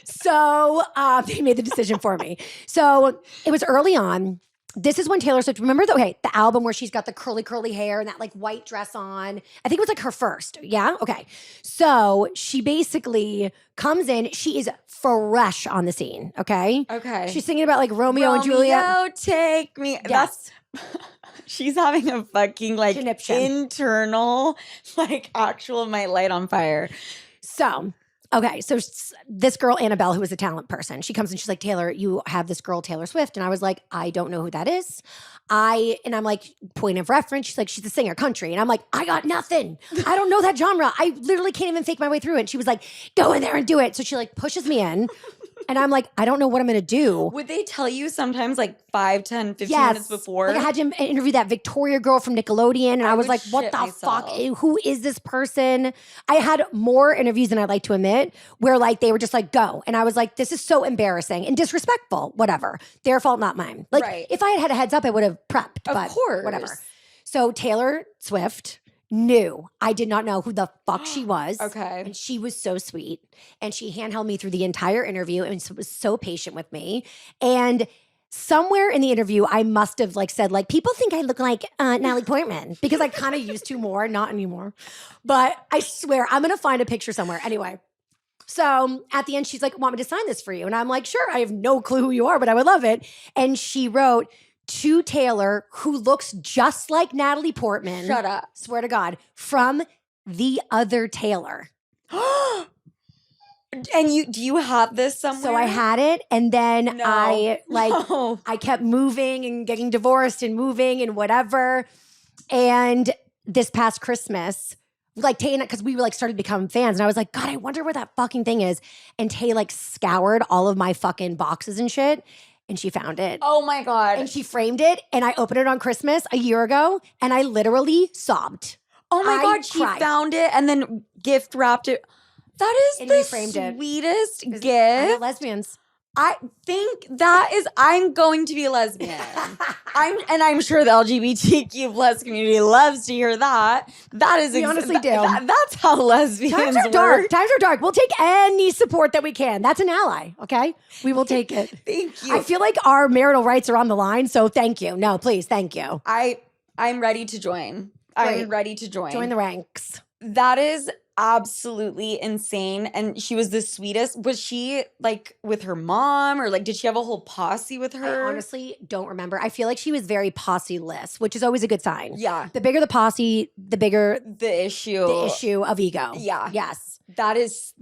So they made the decision for me. So it was early on. This is when Taylor Swift, remember the album where she's got the curly hair and that like white dress on. I think it was like her first. Yeah. Okay. So she basically comes in. She is fresh on the scene. Okay. Okay. She's singing about like Romeo and Juliet. Romeo, take me. Yes. She's having a fucking like Conniption. internal, like actual my light on fire. So, okay, so this girl, Annabelle, who is a talent person, she comes and she's like, Taylor, you have this girl, Taylor Swift. And I was like, I don't know who that is. And I'm like, point of reference. She's like, she's a singer, country. And I'm like, I got nothing. I don't know that genre. I literally can't even fake my way through it. And she was like, go in there and do it. So she like pushes me in. And I'm like, I don't know what I'm going to do. Would they tell you sometimes like 5, 10, 15 minutes before? Like I had to interview that Victoria girl from Nickelodeon. And I was would like, what shit the myself. fuck? Who is this person? I had more interviews than I'd like to admit where like they were just like, go. And I was like, this is so embarrassing and disrespectful. Whatever. Their fault, not mine. Like Right. if I had a heads up, I would have prepped. Of but course. whatever. So Taylor Swift knew. I did not know who the fuck she was. Okay. And she was so sweet. And she handheld me through the entire interview and was so patient with me. And somewhere in the interview, I must have like said, like, people think I look like Natalie Portman because I kind of used to more, not anymore. But I swear, I'm going to find a picture somewhere. Anyway. So at the end, she's like, want me to sign this for you? And I'm like, sure, I have no clue who you are, but I would love it. And she wrote, to Taylor, who looks just like Natalie Portman. Shut up. Swear to God. From the other Taylor. And do you have this somewhere? So I had it, and then No. I kept moving and getting divorced and moving and whatever. And this past Christmas, like Tay and because we were like started to become fans, and I was like, God, I wonder where that fucking thing is. And Tay like scoured all of my fucking boxes and shit. And she found it. Oh my God. And she framed it. And I opened it on Christmas a year ago. And I literally sobbed. Oh my I God, she cried. found it and then gift wrapped it. That is And the reframed it. sweetest I know gift. lesbians. I think I'm going to be a lesbian. I'm sure the LGBTQ plus community loves to hear that. That is We honestly do. That's how lesbians Times are work. dark. Times are dark. We'll take any support that we can. That's an ally, okay? We will take it. Thank you. I feel like our marital rights are on the line, so thank you. No, please, thank you. I'm ready to join. Great. I'm ready to join. Join the ranks. That is absolutely insane. And she was the sweetest. Was she like with her mom or like did she have a whole posse with her? I honestly don't remember. I feel like she was very posse-less, which is always a good sign. Yeah. The bigger the posse, the bigger The issue. the issue of ego. Yeah. Yes. That is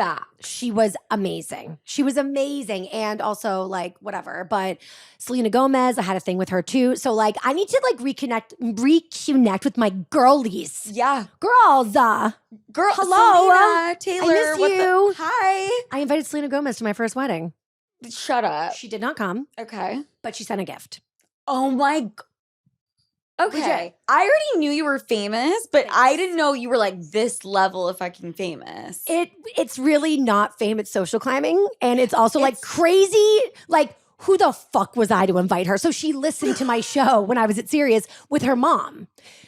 fact. She was amazing. She was amazing. And also, like, whatever. But Selena Gomez, I had a thing with her too. So, like, I need to, like, reconnect with my girlies. Yeah. Girls. Girl, hello. Selena, Taylor. I miss you. Hi. I invited Selena Gomez to my first wedding. Shut up. She did not come, Okay. but she sent a gift. Oh my. Okay. Legit. I already knew you were famous, but I didn't know you were like this level of fucking famous. It's really not fame, it's social climbing. And it's also like crazy. Like, who the fuck was I to invite her? So she listened to my show when I was at Sirius with her mom.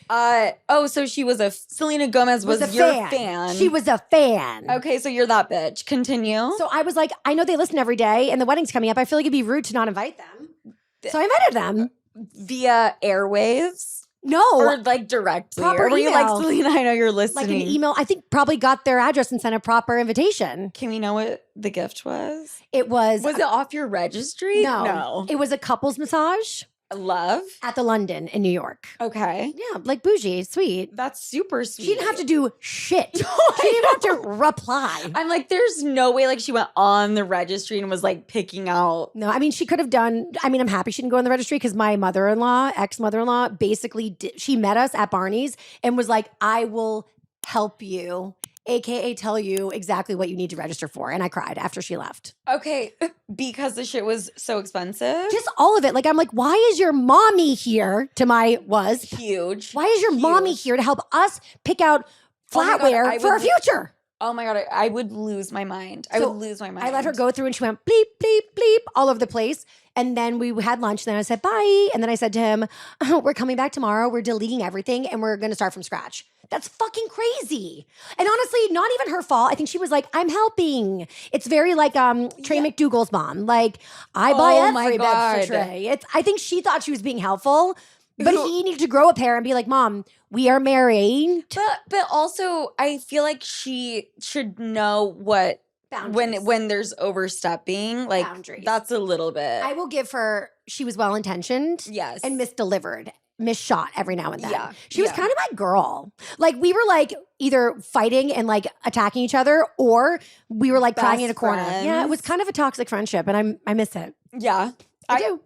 So she was Selena Gomez was your fan. She was a fan. Okay, so you're that bitch. Continue. So I was like, I know they listen every day and the wedding's coming up. I feel like it'd be rude to not invite them. So I invited them. Via airwaves? No. Or like directly? Proper or were you like, email. Selena, I know you're listening. Like an email. I think probably got their address and sent a proper invitation. Can we know what the gift was? It was. Was it off your registry? No. It was a couples massage Love. at the London in New York. Okay. Yeah, like bougie, sweet. That's super sweet. She didn't have to do shit. She didn't have to reply. I'm like, there's no way like she went on the registry and was like picking out. No, I mean, she could have done, I mean, I'm happy she didn't go on the registry because my mother-in-law, ex-mother-in-law, basically, she met us at Barney's and was like, I will help you, AKA tell you exactly what you need to register for. And I cried after she left. Okay, because the shit was so expensive. Just all of it. Like, I'm like, why is your mommy here Huge. Why is your mommy here to help us pick out flatware for our future? Oh my God, I would lose my mind. I would lose my mind. I let her go through and she went bleep, bleep, bleep all over the place. And then we had lunch. Then I said, bye. And then I said to him, we're coming back tomorrow. We're deleting everything and we're going to start from scratch. That's fucking crazy. And honestly, not even her fault. I think she was like, I'm helping. It's very like Trey McDougal's mom. Like, I buy every bed for Trey. I think she thought she was being helpful. But he needed to grow a pair and be like, Mom, we are married. But also, I feel like she should know what when there's overstepping. Like Boundaries. That's a little bit. I will give her. She was well intentioned. Yes, and misdelivered, misshot every now and then. Yeah, she was kind of my girl. Like we were like either fighting and like attacking each other, or we were like crying in a corner. Yeah, it was kind of a toxic friendship, and I miss it. Yeah, I do.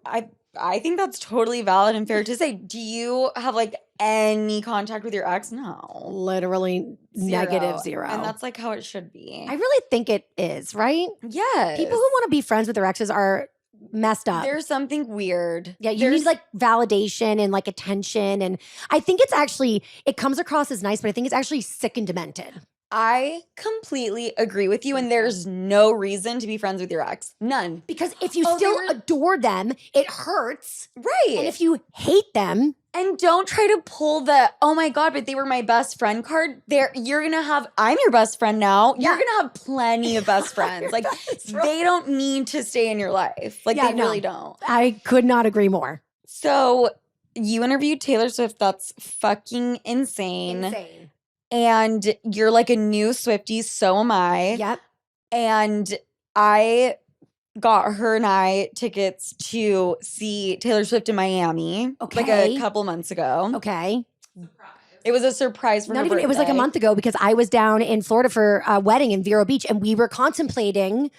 I think that's totally valid and fair to say. Do you have like any contact with your ex? No. Literally -0. And that's like how it should be. I really think it is, right? Yes. People who want to be friends with their exes are messed up. There's something weird. Yeah, you need like validation and like attention. And I think it's actually, it comes across as nice, but I think it's actually sick and demented. I completely agree with you, and there's no reason to be friends with your ex. None. Because if you still adore them, it hurts. Right. And if you hate them. And don't try to pull the, oh my God, but they were my best friend card. You're going to have, I'm your best friend now. Yeah. You're going to have plenty of best friends. Like, they don't need to stay in your life. Like, they really don't. I could not agree more. So, you interviewed Taylor Swift. That's fucking insane. And you're like a new Swiftie, so am I. Yep. And I got her and I tickets to see Taylor Swift in Miami like a couple months ago. Okay. It was a surprise for her birthday. It was like a month ago because I was down in Florida for a wedding in Vero Beach and we were contemplating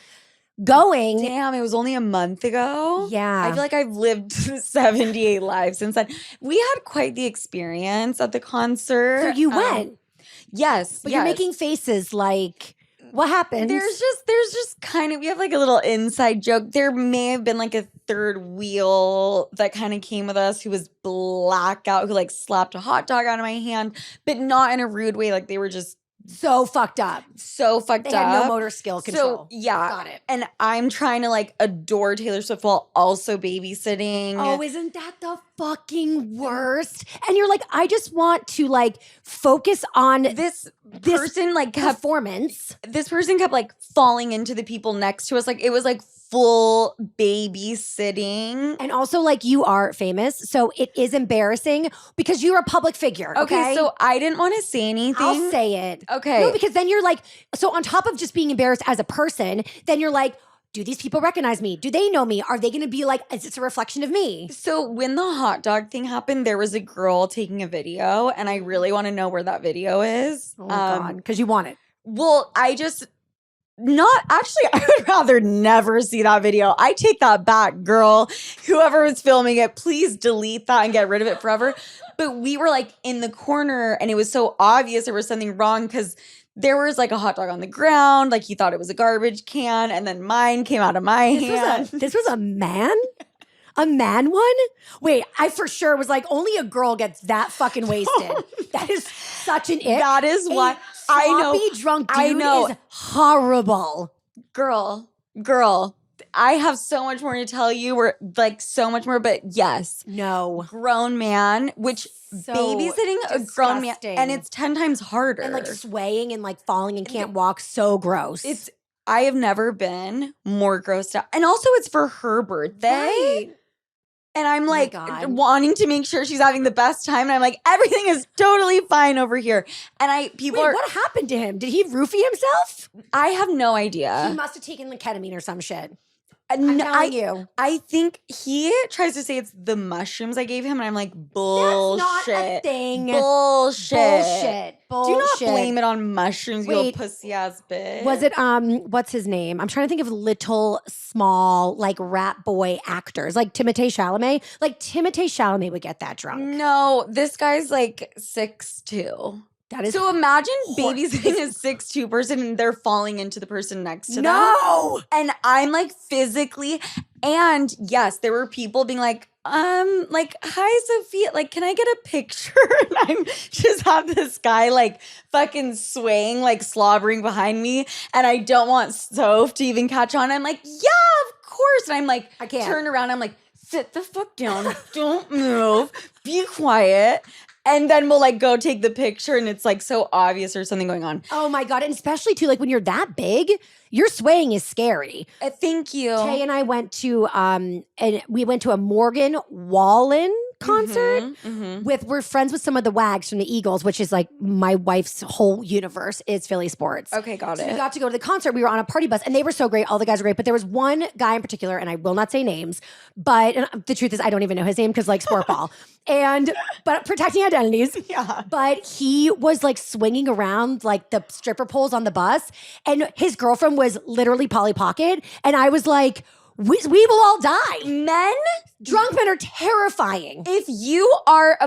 going. Damn, it was only a month ago? Yeah. I feel like I've lived 78 lives since then. We had quite the experience at the concert. So you went? Yes. But you're making faces like, what happened? There's just kind of, we have like a little inside joke. There may have been like a third wheel that kind of came with us who was blackout, who like slapped a hot dog out of my hand, but not in a rude way. Like they were just so fucked up. They had no motor skill control. So yeah. Got it. And I'm trying to like adore Taylor Swift while also babysitting. Oh, isn't that the fucking worst? And you're like, I just want to like focus on this person like performance. This person kept like falling into the people next to us. Like it was like full babysitting. And also like you are famous. So it is embarrassing because you're a public figure. Okay. So I didn't want to say anything. I'll say it. Okay. No, because then you're like, so on top of just being embarrassed as a person, then you're like, do these people recognize me? Do they know me? Are they going to be like, is this a reflection of me? So when the hot dog thing happened, there was a girl taking a video and I really want to know where that video is. Oh my God. Because you want it. Well, Not actually, I would rather never see that video. I take that back, girl. Whoever was filming it, please delete that and get rid of it forever. But we were like in the corner and it was so obvious there was something wrong because there was like a hot dog on the ground. Like he thought it was a garbage can. And then mine came out of my hand. This was a man? A man one? Wait, I for sure was like, only a girl gets that fucking wasted. That is such an ick. That is what I know. Sloppy drunk dude is horrible. Girl. I have so much more to tell you. We're like so much more, but yes. No. Grown man, which So babysitting a grown man, disgusting. and it's 10 times harder. And like swaying and like falling and can't walk. So gross. I have never been more grossed out. And also it's for her birthday. Right. And I'm my like God. wanting to make sure she's having the best time. And I'm like, everything is totally fine over here. And Wait, what happened to him? Did he roofie himself? I have no He idea. must have taken the ketamine or some shit. I'm telling you. I think he tries to say it's the mushrooms I gave him. And I'm like, bullshit. That's not a thing. Bullshit. Bullshit. Do not blame it on mushrooms, you Wait, little pussy ass bitch. Was it what's his name? I'm trying to think of little small like rat boy actors like Timothée Chalamet. Like Timothée Chalamet would get that drunk. No, this guy's like 6'2". That is So imagine babysitting a 6'2" person and they're falling into the person next to them. no. And I'm like physically, and yes, there were people being like, hi Sophia, like, can I get a picture? And I'm just have this guy like fucking swaying, like slobbering behind me, and I don't want Soph to even catch on. I'm like, yeah, of course. And I'm like, I can't. turn around, I'm like, sit the fuck down, don't move, be quiet. And then we'll like go take the picture and it's like so obvious there's something going on. Oh my God. And especially too, like when you're that big, your swaying is scary. Thank you. Tay and I went to and we went to a Morgan Wallen concert we're friends with some of the wags from the Eagles, which is like my wife's whole universe is Philly sports. Okay, got So it. we got to go to the concert. We were on a party bus and they were so great. All the guys were great. But there was one guy in particular, and I will not say names, but and the truth is I don't even know his name because like sport ball. But protecting identities. Yeah. But he was like swinging around like the stripper poles on the bus, and his girlfriend was literally Polly Pocket. And I was like, we will all die. Drunk men are terrifying. If you are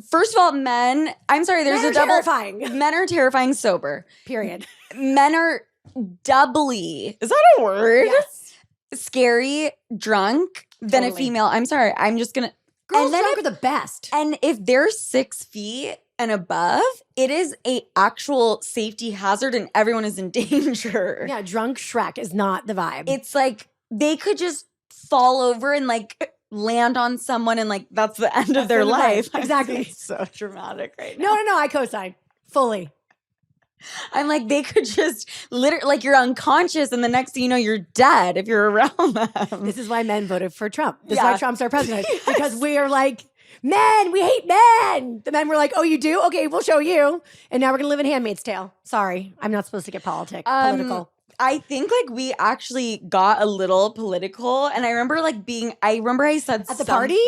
first of all, men, I'm sorry, there's Men a are double terrifying. Men are terrifying sober. Period. Men are doubly, is that a word? Yes. Scary drunk than a Totally. female. I'm sorry. I'm just gonna Girls and then drunk are the best. and if they're 6 feet and above, it is a actual safety hazard and everyone is in danger. Yeah, drunk Shrek is not the vibe. It's like they could just fall over and like land on someone and like that's the end of their the vibe. life. Exactly. I'm so dramatic right now. no, I co-sign fully. I'm like, they could just literally, like, you're unconscious, and the next thing you know, you're dead if you're around them. This is why men voted for Trump. This is Yeah. why Trump's our president. Because we are like, men, we hate men. The men were like, oh, you do? Okay, we'll show you. And now we're going to live in Handmaid's Tale. Sorry, I'm not supposed to get political. I think, like, we actually got a little political, and I remember, like, I said At the party?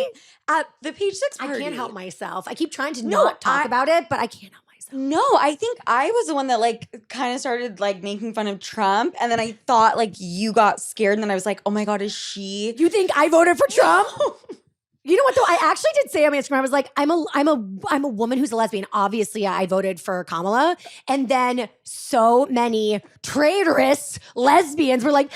At the Page 6 party. I can't help myself. I keep trying to No, not talk about it, but I can't help myself. No, I think I was the one that like kind of started like making fun of Trump, and then I thought like you got scared, and then I was like, oh my God, is she? You think I voted for Trump? You know what though? I actually did say on my Instagram, I was like, I'm a woman who's a lesbian. Obviously, I voted for Kamala. And then so many traitorous lesbians were like,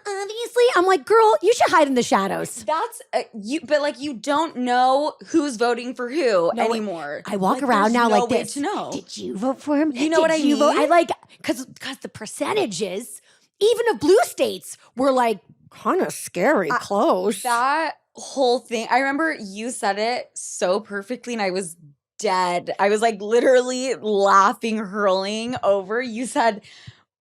obviously. I'm like, girl, you should hide in the shadows. That's you, but like you don't know who's voting for who anymore. I walk Like, around there's now no like way this. to know. Did you vote for him? You know what I Did you vote? mean? I like because the percentages, even of blue states, were like kind of scary close. That whole thing, I remember you said it so perfectly, and I was dead. I was like literally laughing, hurling over. You said,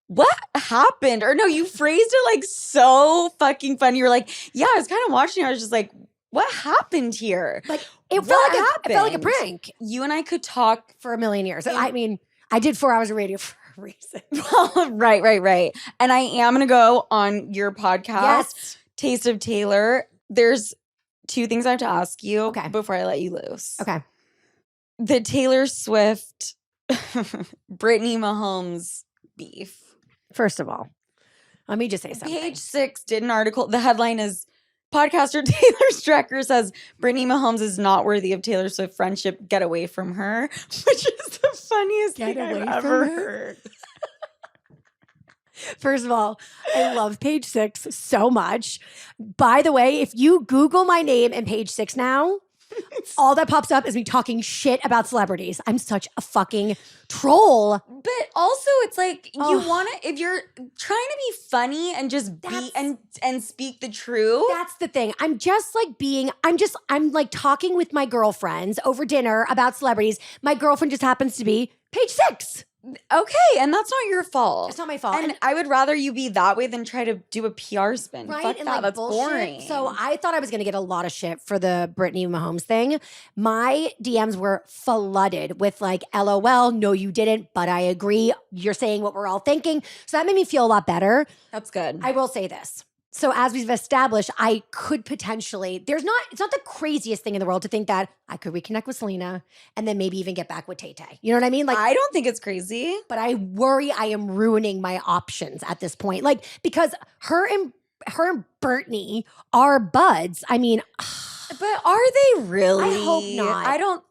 what happened? Or no, you phrased it like so fucking funny. You were like, yeah, I was kind of watching. I was just like, what happened here? Like it What felt like a happened? prank You and I could talk. for a million years. I mean, I did 4 hours of radio for a reason. Right. And I am going to go on your podcast, Yes. Taste of Taylor. There's 2 things I have to ask you before I let you loose. Okay. The Taylor Swift, Brittany Mahomes beef. First of all, Let me just say something. Page 6 did an article. The headline is podcaster Taylor Strecker says Brittany Mahomes is not worthy of Taylor Swift friendship. Get away from her, which is the funniest thing I've ever heard. First of all, I love Page 6 so much. By the way, if you Google my name and Page 6 now, all that pops up is me talking shit about celebrities. I'm such a fucking troll. But also, it's like you want to, if you're trying to be funny and just be and speak the truth. That's the thing. I'm like talking with my girlfriends over dinner about celebrities. My girlfriend just happens to be Page 6. Okay, and that's not your fault. It's not my fault. And I would rather you be that way than try to do a PR spin. Right? Fuck and that. like That's bullshit. boring. So I thought I was going to get a lot of shit for the Brittany Mahomes thing. My DMs were flooded with like, LOL, no, you didn't, but I agree. You're saying what we're all thinking. So that made me feel a lot better. That's good. I will say this. So as we've established, I could potentially, it's not the craziest thing in the world to think that I could reconnect with Selena and then maybe even get back with Tay-Tay. You know what I mean? Like, I don't think it's crazy. but I worry I am ruining my options at this point. Like, because her and Brittany are buds. I mean, But are they really? I hope not. I don't.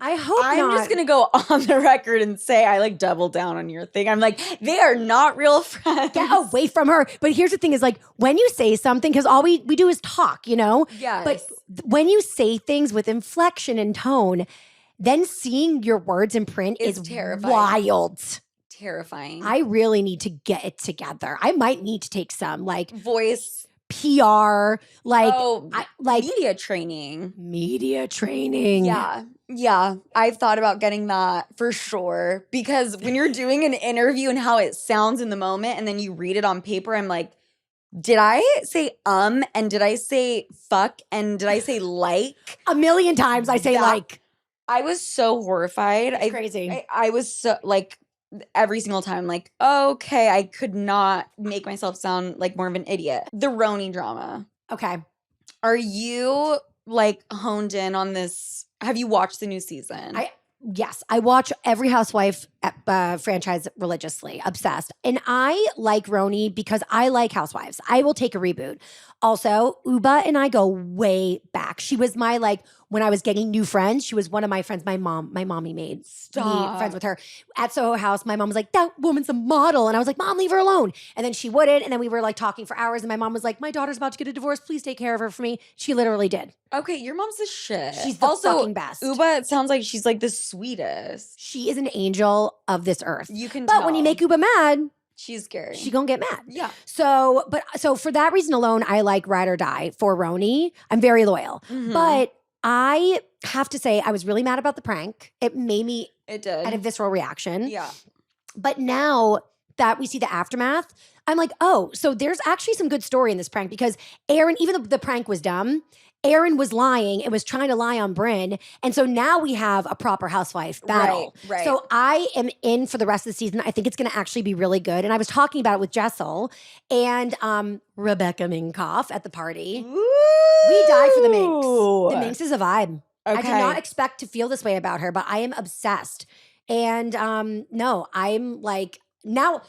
I hope I'm not. just gonna go on the record and say I like double down on your thing. I'm like, they are not real friends. Get away from her. But here's the thing is like, when you say something, because all we do is talk, you know? Yes. But when you say things with inflection and tone, then seeing your words in print It's is terrifying. wild. Terrifying. I really need to get it together. I might need to take some like Voice. PR, like Media training. media training. Yeah. I've thought about getting that for sure. Because when you're doing an interview and how it sounds in the moment and then you read it on paper, I'm like, did I say and did I say fuck and did I say like? A million times I say like. I was so horrified. It's crazy. I was so like every single time, like, okay, I could not make myself sound like more of an idiot. The RHONY drama. Okay. Are you like honed in on this? Have you watched the new season? Yes, I watch every Housewife franchise religiously, obsessed. And I like RHONY because I like Housewives. I will take a reboot. Also, Uba and I go way back. She was my when I was getting new friends, she was one of my friends. My mommy made me friends with her. At Soho House, my mom was like, that woman's a model. And I was like, Mom, leave her alone. And then she wouldn't. And then we were like talking for hours. And my mom was like, my daughter's about to get a divorce. Please take care of her for me. She literally did. Okay, your mom's the shit. She's the fucking best. Uba, it sounds like she's like the sweetest. She is an angel of this earth. You can But tell. when you make Uba mad, she's scary. she gonna get mad. Yeah. So for that reason alone, I like ride or die for RHONY. I'm very loyal. Mhm. But I have to say, I was really mad about the prank. It made me It did. had a visceral reaction. Yeah. But now that we see the aftermath, I'm like, oh, so there's actually some good story in this prank because Aaron, even though the prank was dumb, Aaron was lying and was trying to lie on Brynn. And so now we have a proper housewife battle. Right. So I am in for the rest of the season. I think it's going to actually be really good. And I was talking about it with Jessel and Rebecca Minkoff at the party. Ooh. We die for the Minx. The Minx is a vibe. I did Okay. not expect to feel this way about her, but I am obsessed. And no, I'm like now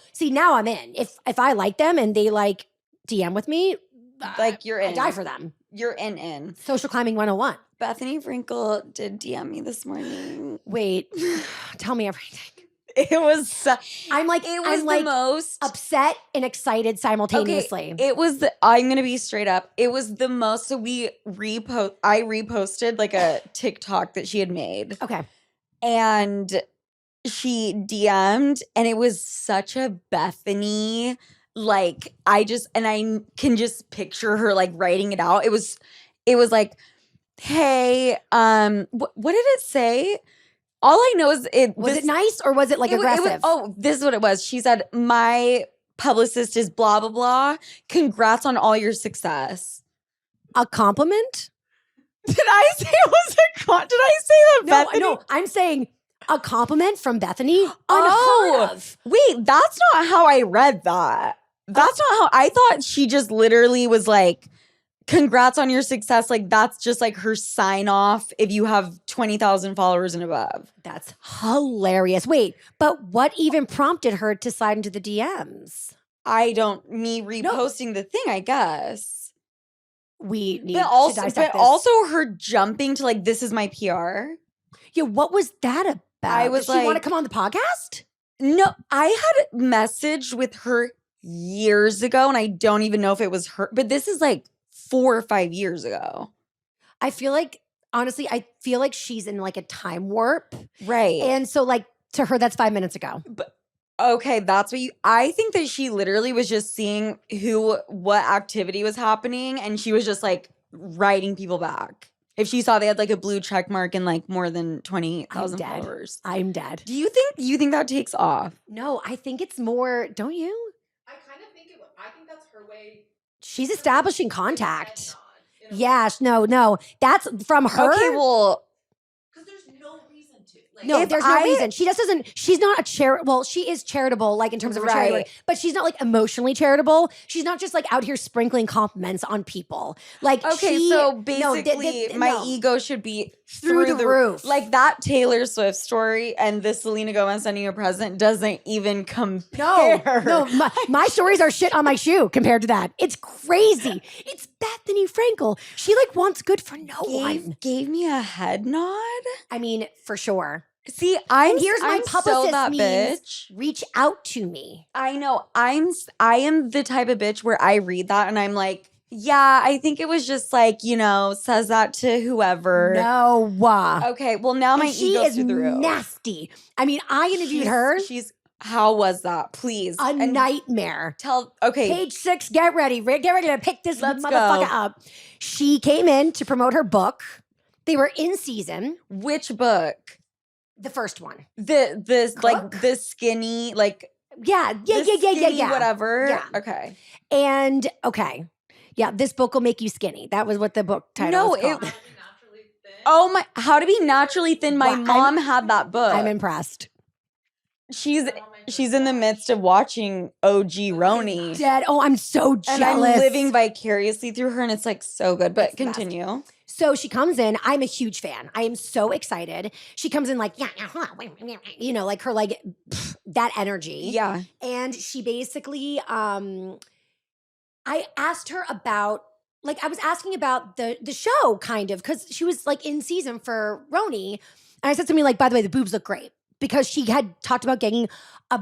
I'm in. If I like them and they like DM with me, Like you're in. I die for them. You're in. Social climbing 101. Bethenny Frankel did DM me this morning. Wait, tell me everything. It was I'm like the most upset and excited simultaneously. Okay, it was I'm gonna be straight up. It was the most. So I reposted like a TikTok that she had made. Okay. And she DM'd, and it was such a Bethenny. Like I can just picture her like writing it out. It was like, hey, what did it say? All I know is Was it nice or was it like aggressive? This is what it was. She said, my publicist is blah, blah, blah. Congrats on all your success. A compliment? Did I say it was did I say that, Bethenny? No, I'm saying a compliment from Bethenny? Oh. Unheard of. Wait, that's not how I read that. That's not how I thought. She just literally was like, congrats on your success. Like that's just like her sign off if you have 20,000 followers and above. That's hilarious. Wait, but what even prompted her to slide into the DMs? me reposting the thing, I guess. We need But also, to dissect this. also her jumping to like, this is my PR. Yeah, what was that about? I was Did she want to like- come on the podcast? No, I had messaged with her years ago, and I don't even know if it was her, but this is like 4 or 5 years ago. I feel like, honestly, she's in like a time warp. Right. And so like to her, that's 5 minutes ago. But okay, that's what I think that she literally was just seeing what activity was happening, and she was just like writing people back. If she saw they had like a blue check mark and like more than 20,000 followers. I'm dead. Do you think that takes off? No, I think it's more, don't you? I kind of think I think that's her way. She's establishing contact. Yes, no. That's from her. Okay, well, Because there's no reason to. Like, No, if there's no I- reason. She just doesn't, she's not well, she is charitable, like in terms of her charity, Right. but she's not like emotionally charitable. She's not just like out here sprinkling compliments on people. Like, okay, so basically my ego should be Through the roof. Like that Taylor Swift story and the Selena Gomez sending you a present doesn't even compare. No, my stories are shit on my shoe compared to that. It's crazy. It's Bethenny Frankel. She like wants good for no one. Gave me a head nod. I mean, for sure. See, And here's my I'm so publicist that means bitch. reach out to me. I know. I am the type of bitch where I read that and I'm like, yeah, I think it was just like, says that to whoever. No. Okay, well now my And she ego's is through the roof. nasty. I mean, I interviewed her. How was that? Please. A nightmare. Okay. Page 6, get ready. Get ready to pick this Let's motherfucker go. up. She came in to promote her book. They were in season. Which book? The first one. The skinny, like Yeah. whatever. Yeah. Okay. And okay. Yeah, this book will make you skinny. That was what the book title was called. Oh my! How to be naturally thin? My Wow, mom had that book. I'm impressed. She's in the midst of watching OG RHONY. Dead. Oh, I'm so jealous. And I'm living vicariously through her, and it's like so good. But It's the best. continue. So she comes in. I'm a huge fan. I am so excited. She comes in like, like her like that energy. Yeah. And she basically, I asked her about, like, I was asking about the show kind of, because she was like in season for RHONY. And I said something like, by the way, the boobs look great. Because she had talked about getting a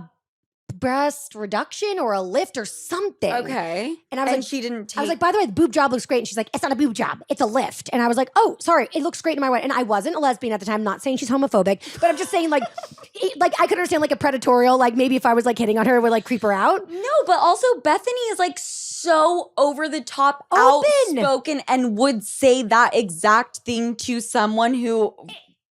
breast reduction or a lift or something. Okay. And I was like, she didn't take. I was like, by the way, the boob job looks great. And she's like, it's not a boob job. It's a lift. And I was like, oh, sorry. It looks great in my way. And I wasn't a lesbian at the time. Not saying she's homophobic, but I'm just saying like, like I could understand like a predatorial, like maybe if I was like hitting on her, it would like creep her out. No, but also Bethenny is like so over the top, Open. outspoken, and would say that exact thing to someone who.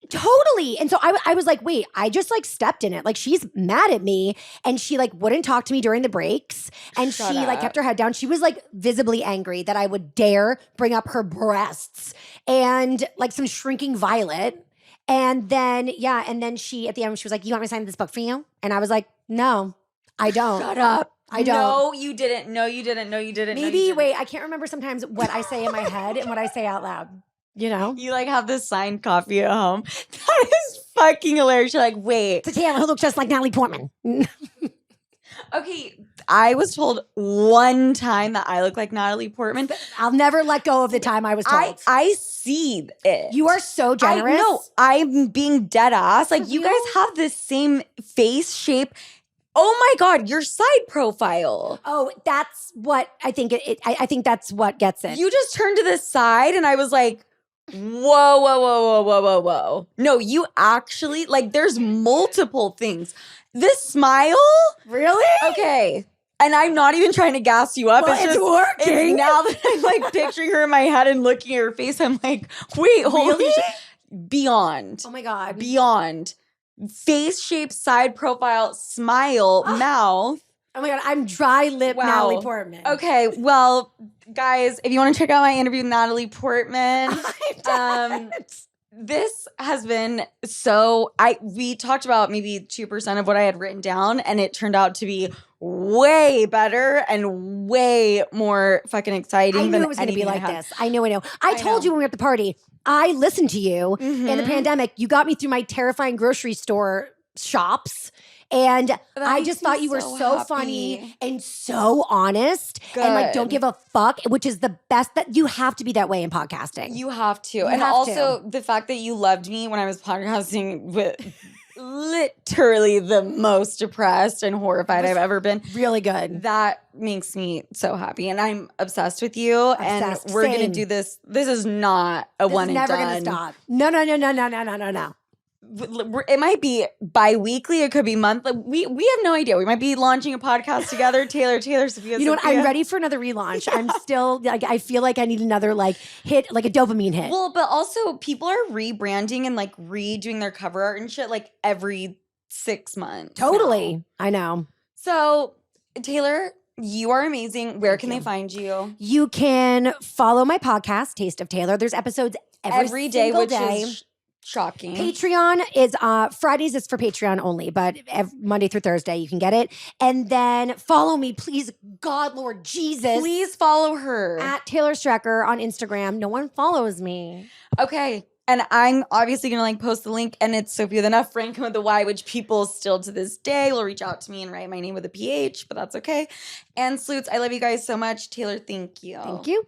Totally. And so I was like, wait, I just like stepped in it. Like she's mad at me and she like wouldn't talk to me during the breaks. And Shut she like up. kept her head down. She was like visibly angry that I would dare bring up her breasts and like some shrinking violet. And then, she, at the end, she was like, you want me to sign this book for you? And I was like, no, I don't. Shut up. I don't. No, you didn't. No, you didn't. No, you didn't. No, you Maybe, didn't. wait, I can't remember sometimes what I say in my head and what I say out loud. You know? You like have this signed copy at home. That is fucking hilarious. You're like, wait. To Taylor, who looks just like Natalie Portman. Okay, I was told one time that I look like Natalie Portman. I'll never let go of the time I was told. I see it. You are so generous. No, I'm being dead ass. Like, For you real? guys have the same face shape. Oh my God, your side profile. Oh, that's what I think. I think that's what gets it. You just turned to the side and I was like, whoa. No, you actually, like, there's multiple things. This smile? really? Okay. And I'm not even trying to gas you up. Well, it's working. It's now that I'm like picturing her in my head and looking at her face, I'm like, wait, holy Really? shit. Beyond. Oh my god. Beyond. Face shape, side profile, smile, mouth. Oh my god. I'm dry lip Wow. Natalie Portman. Okay, well, guys, if you want to check out my interview with Natalie Portman, I'm dead. this has been we talked about maybe 2% of what I had written down, and it turned out to be way better and way more fucking exciting I knew than it was going to be anything I like had. this. I know. I told know. you when we were at the party. I listened to you in the Mhm. pandemic. You got me through my terrifying grocery store shops. And I makes just me thought you were so so happy. funny and so honest and like don't Good. give a fuck, which is the best. That you have to be that way in podcasting. You have to. You And have also the fact that you loved me when I was podcasting with literally the most depressed and horrified I've ever been. Really good. That makes me so happy. And I'm obsessed with you. Obsessed. And we're going to Same. do this. This is not a This one is and never done. gonna stop. No. It might be bi-weekly. It could be monthly. We have no idea. We might be launching a podcast together. Taylor, Sophia. You know what? Sophia. I'm ready for another relaunch. I'm still like, I feel like I need another like hit, like a dopamine hit. Well, but also people are rebranding and like redoing their cover art and shit like every 6 months. Totally. now. I know. So, Taylor, you are amazing. Where can they find you? You can follow my podcast, Taste of Taylor. There's episodes every day, single which day. is shocking. Patreon is Fridays is for Patreon only, but Monday through Thursday you can get it. And then follow me, please, God, Lord Jesus. Please follow her. At Taylor Strecker on Instagram. No one follows me. Okay. And I'm obviously going to like post the link, and it's Sofia with an F, Franklyn with a Y, which people still to this day will reach out to me and write my name with a PH, but that's okay. And Sloots, I love you guys so much. Taylor, thank you. Thank you.